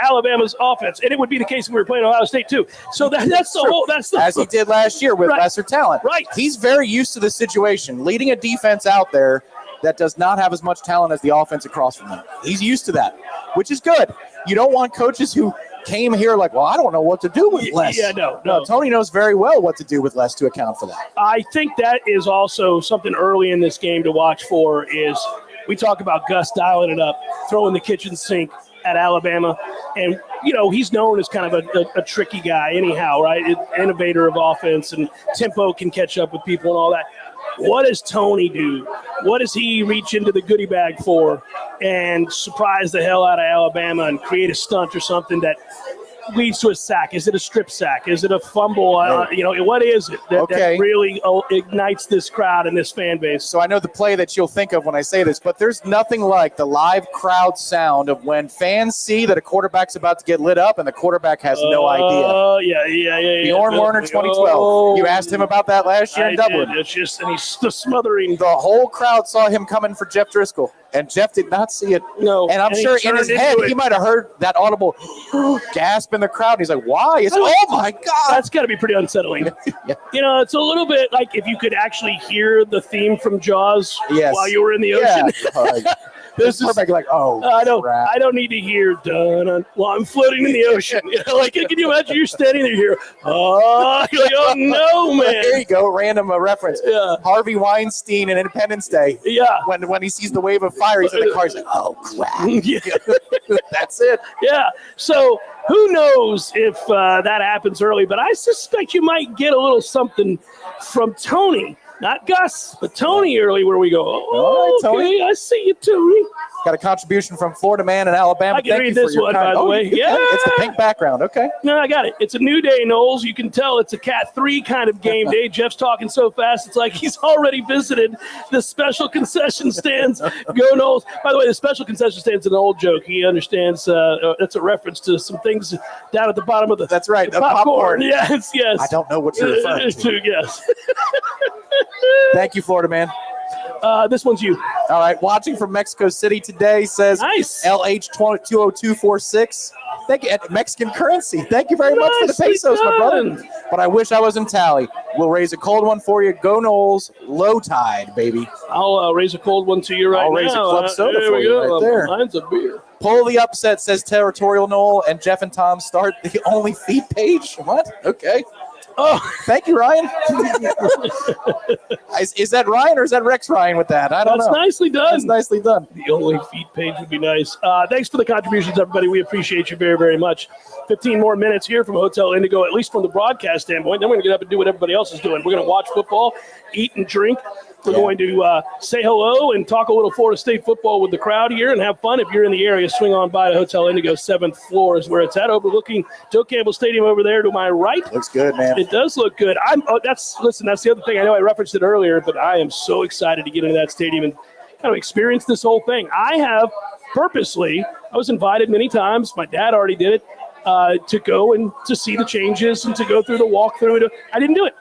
Alabama's offense. And it would be the case if we were playing Ohio State too. So that's the whole. As he did last year with lesser talent. Right. He's very used to the situation, leading a defense out there that does not have as much talent as the offense across from him. He's used to that, which is good. You don't want coaches who came here like, I don't know what to do with less. Yeah, no. Tony knows very well what to do with less to account for that. I think that is also something early in this game to watch for is we talk about Gus dialing it up, throwing the kitchen sink at Alabama. And, he's known as kind of a tricky guy anyhow, right? Innovator of offense and tempo can catch up with people and all that. What does Tony do? What does he reach into the goodie bag for and surprise the hell out of Alabama and create a stunt or something that leads to a sack? Is it a strip sack? Is it a fumble? What is it that really ignites this crowd and this fan base? So I know the play that you'll think of when I say this, but there's nothing like the live crowd sound of when fans see that a quarterback's about to get lit up and the quarterback has no idea. Oh, yeah. Bjorn Werner 2012. You asked him about that last year in Dublin. Did. It's just, and he's smothering. The whole crowd saw him coming for Jeff Driscoll, and Jeff did not see it. No. And I'm sure in his head, he might have heard that audible gasp in the crowd. And he's like, why? Oh, my God. That's got to be pretty unsettling. Yeah. It's a little bit like if you could actually hear the theme from Jaws while you were in the ocean. Yeah. This is like, I don't need to hear dun while I'm floating in the ocean. Can you imagine you're standing there here? Oh, you're like, oh no, man. There you go, random reference. Yeah. Harvey Weinstein in Independence Day. Yeah. When he sees the wave of fire, he's in the car. He's like, oh crap. Yeah. That's it. Yeah. So who knows if that happens early? But I suspect you might get a little something from Tony. Not Gus, but Tony early where we go, all right, Tony. I see you, Tony. Got a contribution from Florida Man in Alabama. I can read this one, by the way. Yeah. It's the pink background. Okay. No, I got it. It's a new day, Noles. You can tell it's a Cat 3 kind of game day. Jeff's talking so fast, it's like he's already visited the special concession stands. Go, Noles. By the way, the special concession stand's an old joke. He understands that's a reference to some things down at the bottom of the That's right, the popcorn. Yes. I don't know what you're referring to. Yes. Thank you, Florida Man. This one's you. All right, watching from Mexico City today says Nice. LH20246. Thank you. Mexican currency. Thank you very much for the pesos, my brother. But I wish I was in tally. We'll raise a cold one for you. Go Noles. Low tide, baby. I'll raise a cold one to you right now. I'll raise a club soda for you right there. Mine's a beer. Pull the upset, says Territorial Noel, and Jeff and Tom start the only feed page. What? Okay. Oh, thank you, Ryan. Is that Ryan or is that Rex Ryan with that? I don't know. That's nicely done. That's nicely done. The only feed page would be nice. Thanks for the contributions, everybody. We appreciate you very, very much. 15 more minutes here from Hotel Indigo, at least from the broadcast standpoint. Then we're going to get up and do what everybody else is doing. We're going to watch football, eat and drink. We're going to say hello and talk a little Florida State football with the crowd here and have fun. If you're in the area, swing on by to Hotel Indigo. 7th floor is where it's at, overlooking Joe Campbell Stadium over there to my right. Looks good, man. It does look good. That's the other thing. I know I referenced it earlier, but I am so excited to get into that stadium and kind of experience this whole thing. I have purposely, I was invited many times. My dad already did it, to go and to see the changes and to go through the walkthrough. I didn't do it.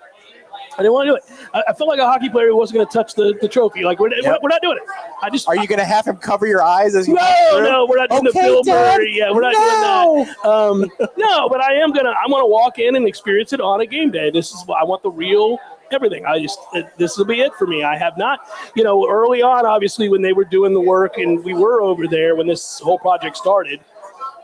I didn't want to do it. I felt like a hockey player who wasn't going to touch the trophy. Like, we're not doing it. Are you going to have him cover your eyes as you No, we're not doing the Bill Murray. Yeah, we're not doing that. No, but I want to walk in and experience it on a game day. This is I want the real everything. This will be it for me. I have not, early on, obviously, when they were doing the work and we were over there when this whole project started,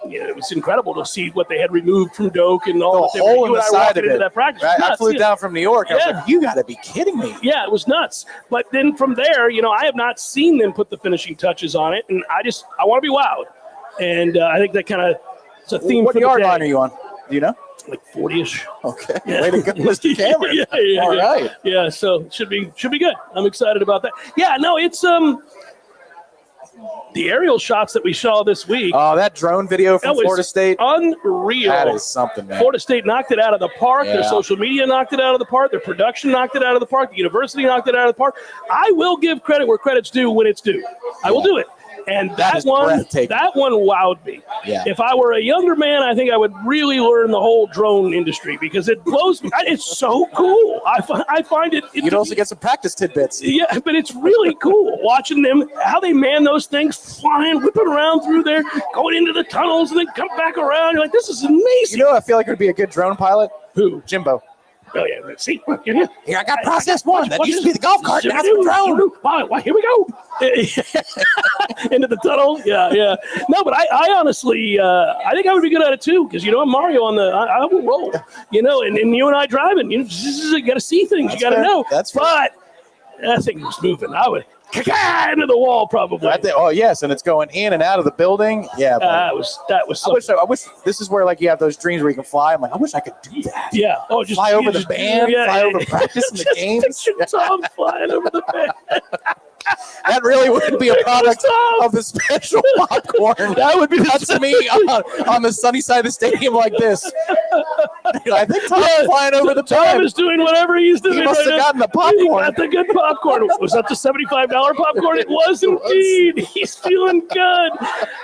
it was incredible to see what they had removed from Doak and all the hole in the side of it. That practice. Right? I flew down from New York. I was like, you got to be kidding me. Yeah, it was nuts. But then from there, I have not seen them put the finishing touches on it, and I want to be wowed. And I think that kind of it's a theme. What for yard the day. line are you on? Do you know? Like 40-ish. Okay. Yeah. Way to go, Mr. Cameron. Yeah. All right. Yeah, so should be good. I'm excited about that. Yeah, no, it's the aerial shots that we saw this week. Oh, that drone video from Florida State. Unreal. That is something, man. Florida State knocked it out of the park. Their social media knocked it out of the park. Their production knocked it out of the park. The university knocked it out of the park. I will give credit where credit's due when it's due. I will do it. And that one wowed me. Yeah. If I were a younger man, I think I would really learn the whole drone industry because it blows me. It's so cool. I find it. You'd also get some practice tidbits. Yeah, but it's really cool watching them, how they man those things, flying, whipping around through there, going into the tunnels, and then come back around. You're like, this is amazing. I feel like it would be a good drone pilot? Who? Jimbo. Oh, yeah. See? Here, I got process one. That used to be the golf cart. Now it's the drone. Wow, here we go. Into the tunnel. Yeah. No, but I honestly, I think I would be good at it, too, because, I'm Mario I will roll, and you and I driving. You got to see things. You got to know. That's right. But that thing was moving. I would into the wall probably. Oh yes, and it's going in and out of the building. Yeah, that was. I wish this is where you have those dreams where you can fly. I'm like, I wish I could do that. Yeah. Oh, just fly over the band, fly over practice in the games. Tom flying over the band. That really would be a product of the special popcorn. That would be to me on the sunny side of the stadium like this. I think Tom's flying over the Tom pen. is doing whatever he's doing. He must right have now. gotten the popcorn. He got the good popcorn. Was that the $75 popcorn? It was indeed. He's feeling good.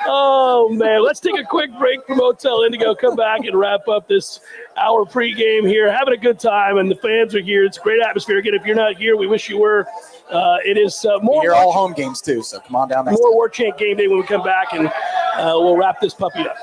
Oh, man. Let's take a quick break from Hotel Indigo. Come back and wrap up this hour pregame here. Having a good time, and the fans are here. It's a great atmosphere. Again, if you're not here, we wish you were. It is more. You're all home games, too, so come on down next more Warchant game day when we come back, and we'll wrap this puppy up.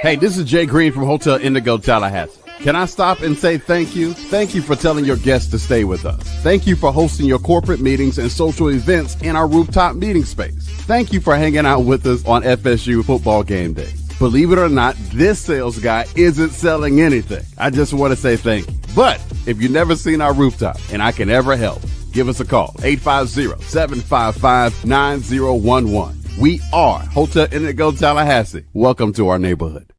Hey, this is Jay Green from Hotel Indigo, Tallahassee. Can I stop and say thank you? Thank you for telling your guests to stay with us. Thank you for hosting your corporate meetings and social events in our rooftop meeting space. Thank you for hanging out with us on FSU football game day. Believe it or not, this sales guy isn't selling anything. I just want to say thank you. But if you've never seen our rooftop and I can ever help, give us a call, 850-755-9011. We are Hotel Indigo, Tallahassee. Welcome to our neighborhood.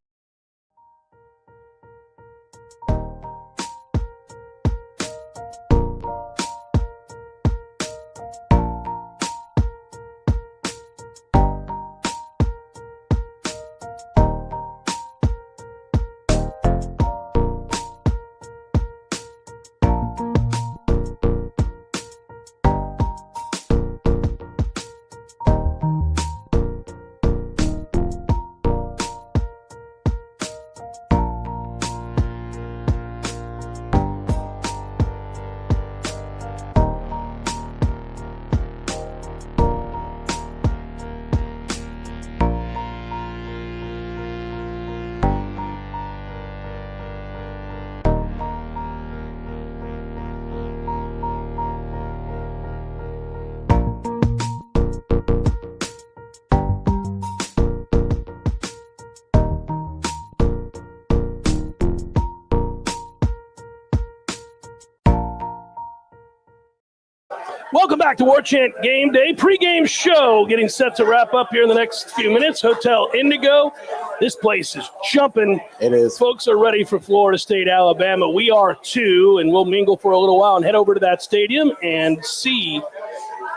Welcome back to Warchant Game Day. Pre-game show getting set to wrap up here in the next few minutes. Hotel Indigo. This place is jumping. It is. Folks are ready for Florida State, Alabama. We are too, and we'll mingle for a little while and head over to that stadium and see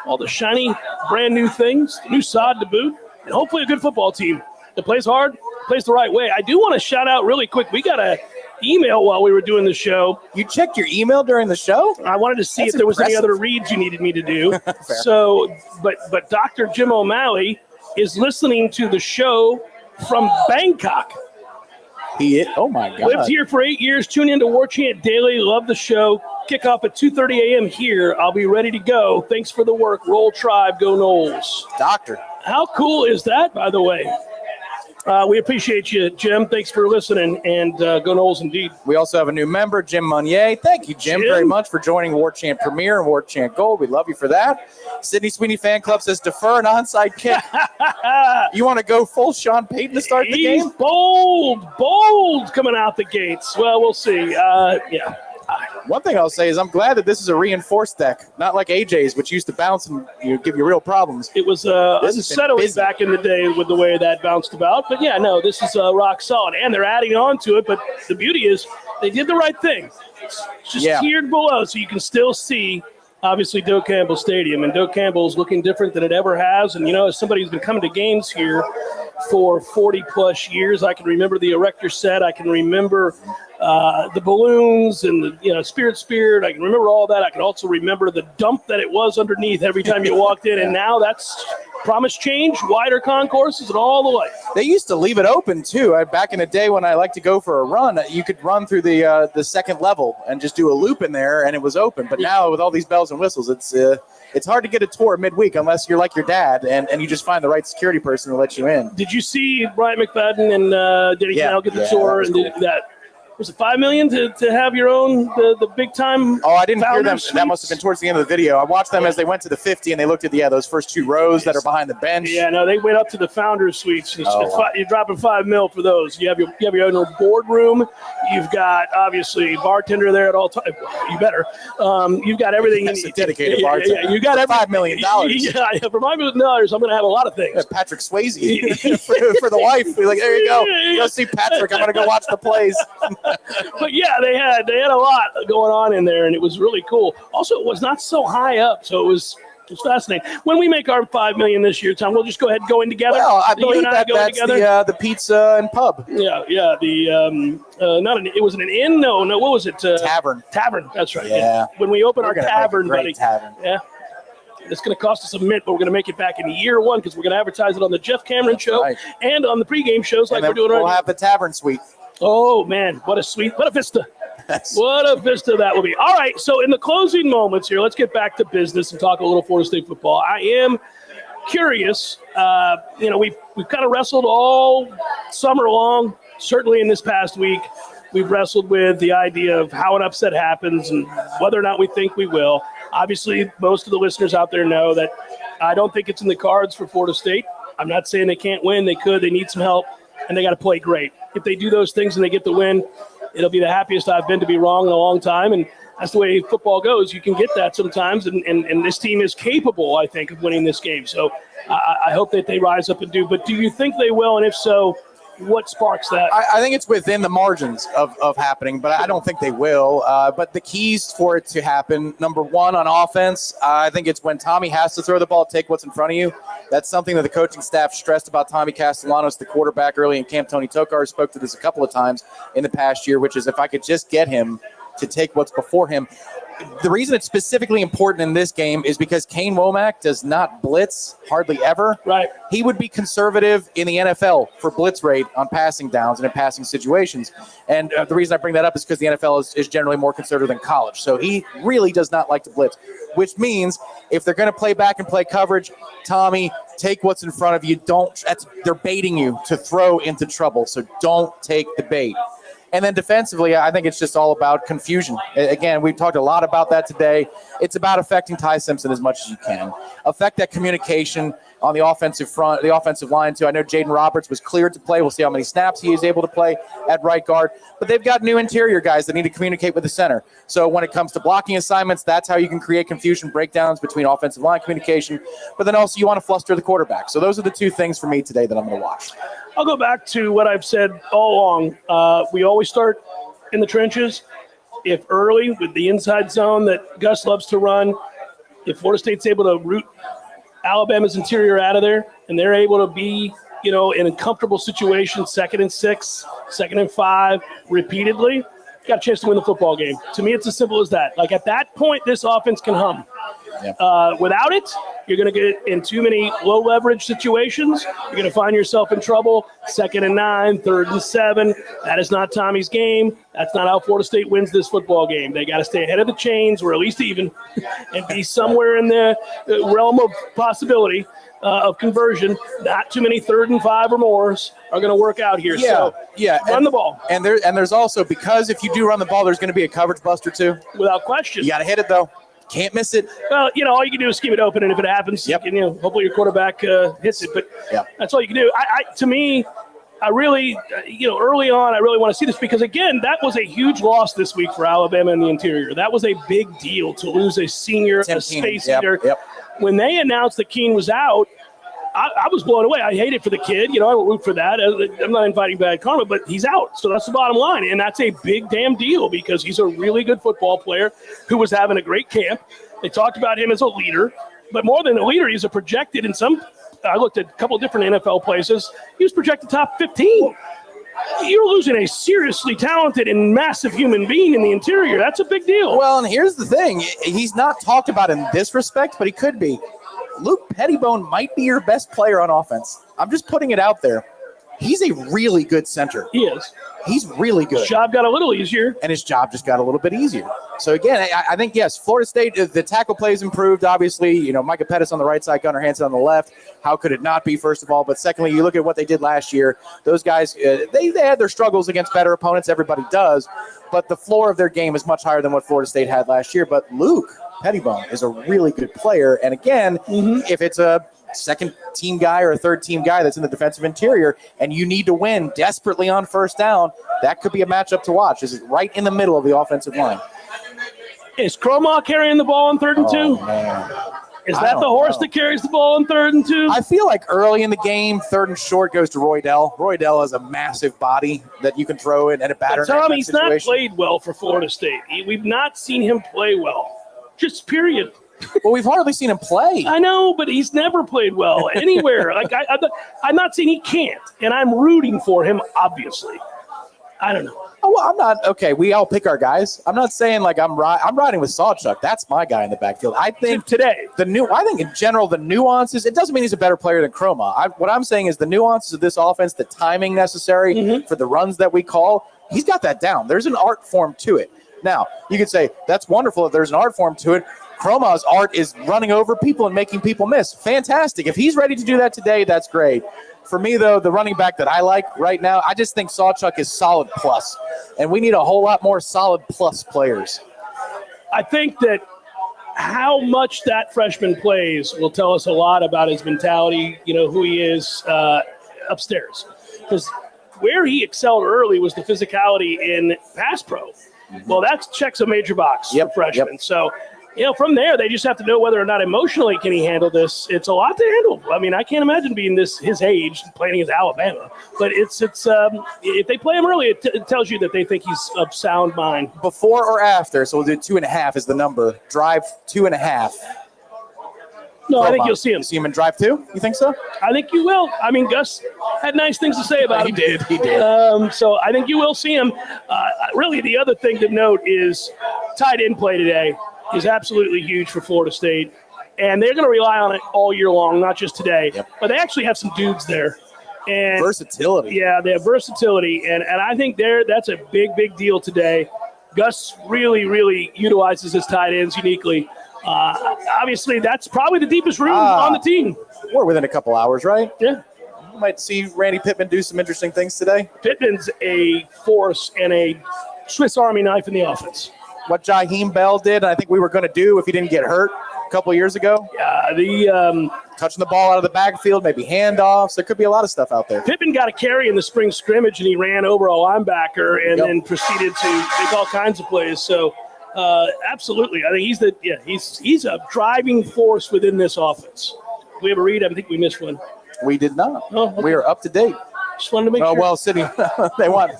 all the shiny, brand new things, new sod to boot, and hopefully a good football team that plays hard, plays the right way. I do want to shout out really quick. We got a email while we were doing the show. You checked your email during the show? I wanted to see That's if there was any impressive. other reads you needed me to do. So, but Dr. Jim O'Malley is listening to the show from Bangkok. Oh my God. Lived here for 8 years, tuned into Warchant Daily, love the show. Kickoff at 2:30 a.m. here. I'll be ready to go. Thanks for the work. Roll Tribe, go Noles. Doctor. How cool is that, by the way? We appreciate you, Jim. Thanks for listening, and go Noles indeed. We also have a new member, Jim Munier. Thank you, Jim, very much for joining Warchant Premier and Warchant Gold. We love you for that. Sydney Sweeney Fan Club says defer an onside kick. You want to go full Sean Payton to start the He's game? bold coming out the gates. Well, we'll see. Yeah. One thing I'll say is I'm glad that this is a reinforced deck, not like AJ's, which used to bounce and give you real problems. It was This has been unsettling busy. back in the day with the way that bounced about. But, yeah, no, this is rock solid. And they're adding on to it. But the beauty is they did the right thing. It's just tiered below so you can still see, obviously, Doak Campbell Stadium. And Doak Campbell is looking different than it ever has. And, as somebody who's been coming to games here for 40-plus years, I can remember the erector set. I can remember the balloons and the spirit. I can remember all that. I can also remember the dump that it was underneath every time you walked in. And now that's promise change, wider concourses, and all the way. They used to leave it open too. Back in the day when I liked to go for a run, you could run through the second level and just do a loop in there, and it was open. But now with all these bells and whistles, it's hard to get a tour midweek unless you're like your dad and you just find the right security person to let you in. Did you see Brian McFadden and Denny Canal get the tour? That was and that was it $5 million to have your own the big time? Oh, I didn't hear them. suites? That must have been towards the end of the video. I watched them as they went to the 50 and they looked at those first two rows that are behind the bench. Yeah, no, they went up to the founders suites. Wow. You're dropping $5 million for those. You have your own boardroom. You've got obviously bartender there at all times. You better. You've got everything. That's a dedicated bartender. Yeah, you got $5 million. Yeah, for $5 million, I'm going to have a lot of things. Patrick Swayze for the wife. Be like, there you go. Go see Patrick. I'm going to go watch the plays. But yeah, they had a lot going on in there, and it was really cool. Also, it was not so high up, so it was It's fascinating. When we make our $5 million this year, Tom, we'll just go ahead and go in together. Well, I You believe and I that's the pizza and pub. Yeah. It wasn't an inn. No. What was it? Tavern. Tavern. That's right. Yeah. When we open our We're gonna make a tavern, great buddy. tavern. Yeah. It's going to cost us a mint, but we're going to make it back in year one because we're going to advertise it on the Jeff Cameron show right. and on the pregame shows like we're doing right now. We'll have the tavern suite. Oh, man. What a vista. What a vista that will be. All right, so in the closing moments here, let's get back to business and talk a little Florida State football. I am curious. We've kind of wrestled all summer long, certainly in this past week. We've wrestled with the idea of how an upset happens and whether or not we think we will. Obviously, most of the listeners out there know that I don't think it's in the cards for Florida State. I'm not saying they can't win. They could. They need some help, and they got to play great. If they do those things and they get the win, it'll be the happiest I've been to be wrong in a long time, and that's the way football goes. You can get that sometimes, and this team is capable, I think, of winning this game. So I hope that they rise up and do. But do you think they will, and if so, what sparks that? I think it's within the margins of happening, but I don't think they will. But the keys for it to happen, number one, on offense, I think it's when Tommy has to throw the ball, take what's in front of you. That's something that the coaching staff stressed about Tommy Castellanos, the quarterback, early in camp. Tony Tokar spoke to this a couple of times in the past year, which is if I could just get him to take what's before him. The reason it's specifically important in this game is because Kane Womack does not blitz hardly ever. Right. He would be conservative in the NFL for blitz rate on passing downs and in passing situations. And the reason I bring that up is because the NFL is generally more conservative than college. So he really does not like to blitz, which means if they're going to play back and play coverage, Tommy, take what's in front of you. They're baiting you to throw into trouble. So don't take the bait. And then defensively, I think it's just all about confusion. Again, we've talked a lot about that today. It's about affecting Ty Simpson as much as you can. Affect that communication on the offensive front, the offensive line, too. I know Jaden Roberts was cleared to play. We'll see how many snaps he is able to play at right guard. But they've got new interior guys that need to communicate with the center. So when it comes to blocking assignments, that's how you can create confusion, breakdowns between offensive line communication. But then also you want to fluster the quarterback. So those are the two things for me today that I'm going to watch. I'll go back to what I've said all along. We always start in the trenches. If early with the inside zone that Gus loves to run, if Florida State's able to root Alabama's interior out of there and they're able to be, in a comfortable situation, 2nd and 6, 2nd and 5, repeatedly, got a chance to win the football game. To me, it's as simple as that. Like at that point, this offense can hum. Yeah. Without it, you're going to get in too many low leverage situations. You're going to find yourself in trouble. 2nd and 9, 3rd and 7. That is not Tommy's game. That's not how Florida State wins this football game. They got to stay ahead of the chains, or at least even, and be somewhere in the realm of possibility of conversion. Not too many 3rd and 5 or mores are going to work out here. Run the ball. And there's also, because if you do run the ball, there's going to be a coverage buster too. Without question. You got to hit it though. Can't miss it. Well, all you can do is keep it open, and if it happens, hopefully your quarterback hits it. But that's all you can do. To me, I really, early on, I really want to see this because, again, that was a huge loss this week for Alabama in the interior. That was a big deal to lose a senior, a space eater. When they announced that Keene was out, I was blown away. I hate it for the kid. I don't root for that. I'm not inviting bad karma, but he's out. So that's the bottom line. And that's a big damn deal because he's a really good football player who was having a great camp. They talked about him as a leader. But more than a leader, he's a projected in some – I looked at a couple of different NFL places. He was projected top 15. You're losing a seriously talented and massive human being in the interior. That's a big deal. Well, and here's the thing. He's not talked about in this respect, but he could be. Luke Pettibone might be your best player on offense. I'm just putting it out there. He's a really good center. He is. He's really good. His job got a little easier. And his job just got a little bit easier. So, again, I think, yes, Florida State, the tackle plays improved, obviously. Micah Pettis on the right side, Gunnar Hansen on the left. How could it not be, first of all? But secondly, you look at what they did last year. Those guys, they had their struggles against better opponents. Everybody does. But the floor of their game is much higher than what Florida State had last year. But Luke Pettibone is a really good player. And, again, if it's a second-team guy or a third-team guy that's in the defensive interior and you need to win desperately on first down, that could be a matchup to watch. This is right in the middle of the offensive line. Is Cromwell carrying the ball on 3rd and 2? Man. Is that the horse that carries the ball on 3rd and 2? I feel like early in the game, 3rd and short goes to Roydell. Roydell has a massive body that you can throw in and a batter. Tom, he's not played well for Florida State. We've not seen him play well. Just period. Well, we've hardly seen him play. I know, but he's never played well anywhere. Like I'm not saying he can't, and I'm rooting for him, obviously. I don't know. Oh, well, I'm not okay. We all pick our guys. I'm not saying like I'm riding with Sawchuk. That's my guy in the backfield. I think today I think in general the nuances. It doesn't mean he's a better player than Chroma. What I'm saying is the nuances of this offense, the timing necessary for the runs that we call. He's got that down. There's an art form to it. Now you could say that's wonderful if there's an art form to it. Chroma's art is running over people and making people miss. Fantastic. If he's ready to do that today, that's great. For me, though, the running back that I like right now, I just think Sawchuk is solid plus, and we need a whole lot more solid plus players. I think that how much that freshman plays will tell us a lot about his mentality, who he is upstairs. Because where he excelled early was the physicality in pass pro. Well, that checks a major box for freshmen. Yep. So, from there, they just have to know whether or not emotionally can he handle this. It's a lot to handle. I mean, I can't imagine being his age playing against Alabama. But it's if they play him early, it tells you that they think he's of sound mind. Before or after, so we'll do 2.5 is the number. Drive 2.5. No, I think you'll see him. You see him in drive 2? You think so? I think you will. I mean, Gus had nice things to say about him. He did. So I think you will see him. Really, the other thing to note is tight end play today is absolutely huge for Florida State. And they're going to rely on it all year long, not just today. Yep. But they actually have some dudes there. And versatility. Yeah, they have versatility. And I think that's a big, big deal today. Gus really, really utilizes his tight ends uniquely. Obviously, that's probably the deepest room on the team. We're within a couple hours, right? Yeah. You might see Randy Pittman do some interesting things today. Pittman's a force and a Swiss Army knife in the offense. What Jaheim Bell did, and I think we were going to do if he didn't get hurt a couple years ago. Yeah, touching the ball out of the backfield, maybe handoffs. There could be a lot of stuff out there. Pittman got a carry in the spring scrimmage, and he ran over a linebacker and then proceeded to make all kinds of plays. So, absolutely, I think he's a driving force within this offense. We have a read. I think we missed one. We did not. Oh, okay. We are up to date. Just wanted to make sure. Well, City, they want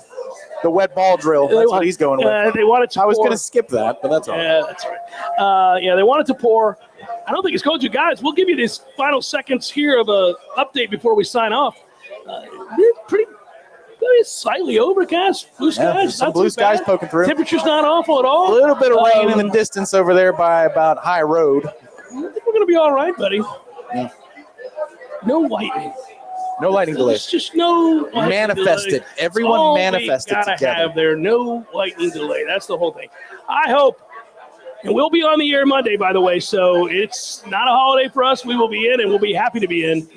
the wet ball drill. That's what he's going with. They wanted to I was going to skip that, but that's all right. Yeah, that's right. They wanted to pour. I don't think it's going to. Guys, we'll give you these final seconds here of a update before we sign off. Pretty slightly overcast. Blue skies. Some blue skies poking through. Temperature's not awful at all. A little bit of rain in the distance over there by about High Road. I think we're going to be all right, buddy. Yeah. No lightning. No lightning delay. It's just no manifested. Everyone manifested together. Gotta have there. No lightning delay. That's the whole thing. I hope, and we'll be on the air Monday, by the way, so it's not a holiday for us. We will be in, and we'll be happy to be in,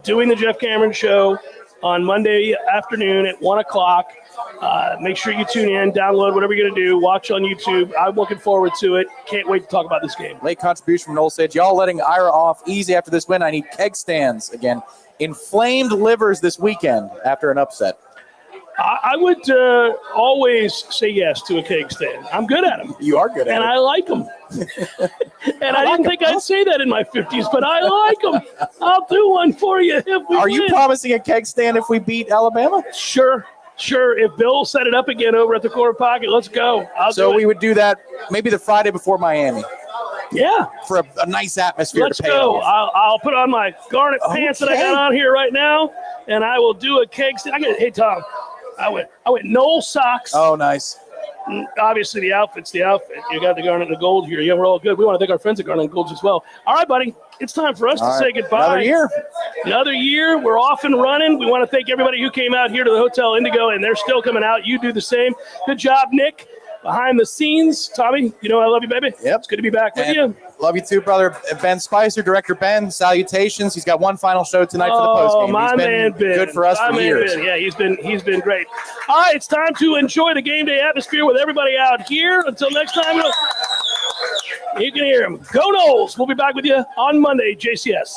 doing the Jeff Cameron Show on Monday afternoon at 1 o'clock. Make sure you tune in, download whatever you're going to do, watch on YouTube. I'm looking forward to it. Can't wait to talk about this game. Late contribution from Noles said, y'all letting Ira off easy after this win. I need keg stands again. Inflamed livers this weekend after an upset. I would always say yes to a keg stand. I'm good at them. You are good at it. And I like them. And I didn't think I'd say that in my 50s, but I like them. I'll do one for you if we Are win. You promising a keg stand if we beat Alabama? Sure. If Bill set it up again over at the corner pocket, let's go. So we would do that maybe the Friday before Miami. Yeah. For a nice atmosphere Let's to pay go. off. I'll put on my garnet pants that I got on here right now, and I will do a keg stand. Hey, Tom, I went Noles socks. Oh, nice. Obviously, the outfit's the outfit. You got the garnet and the gold here. Yeah, we're all good. We want to thank our friends at Garnet and Golds as well. All right, buddy. It's time for us to say goodbye. Another year. We're off and running. We want to thank everybody who came out here to the Hotel Indigo, and they're still coming out. You do the same. Good job, Nick. Behind the scenes, Tommy, I love you, baby. Yep. It's good to be back with you. Love you too, brother. Ben Spicer, Director Ben, salutations. He's got one final show tonight for the postgame. My man Ben. Good for us for years. Ben. Yeah, he's been great. All right, it's time to enjoy the game day atmosphere with everybody out here. Until next time, you can hear him. Go Noles. We'll be back with you on Monday, JCS.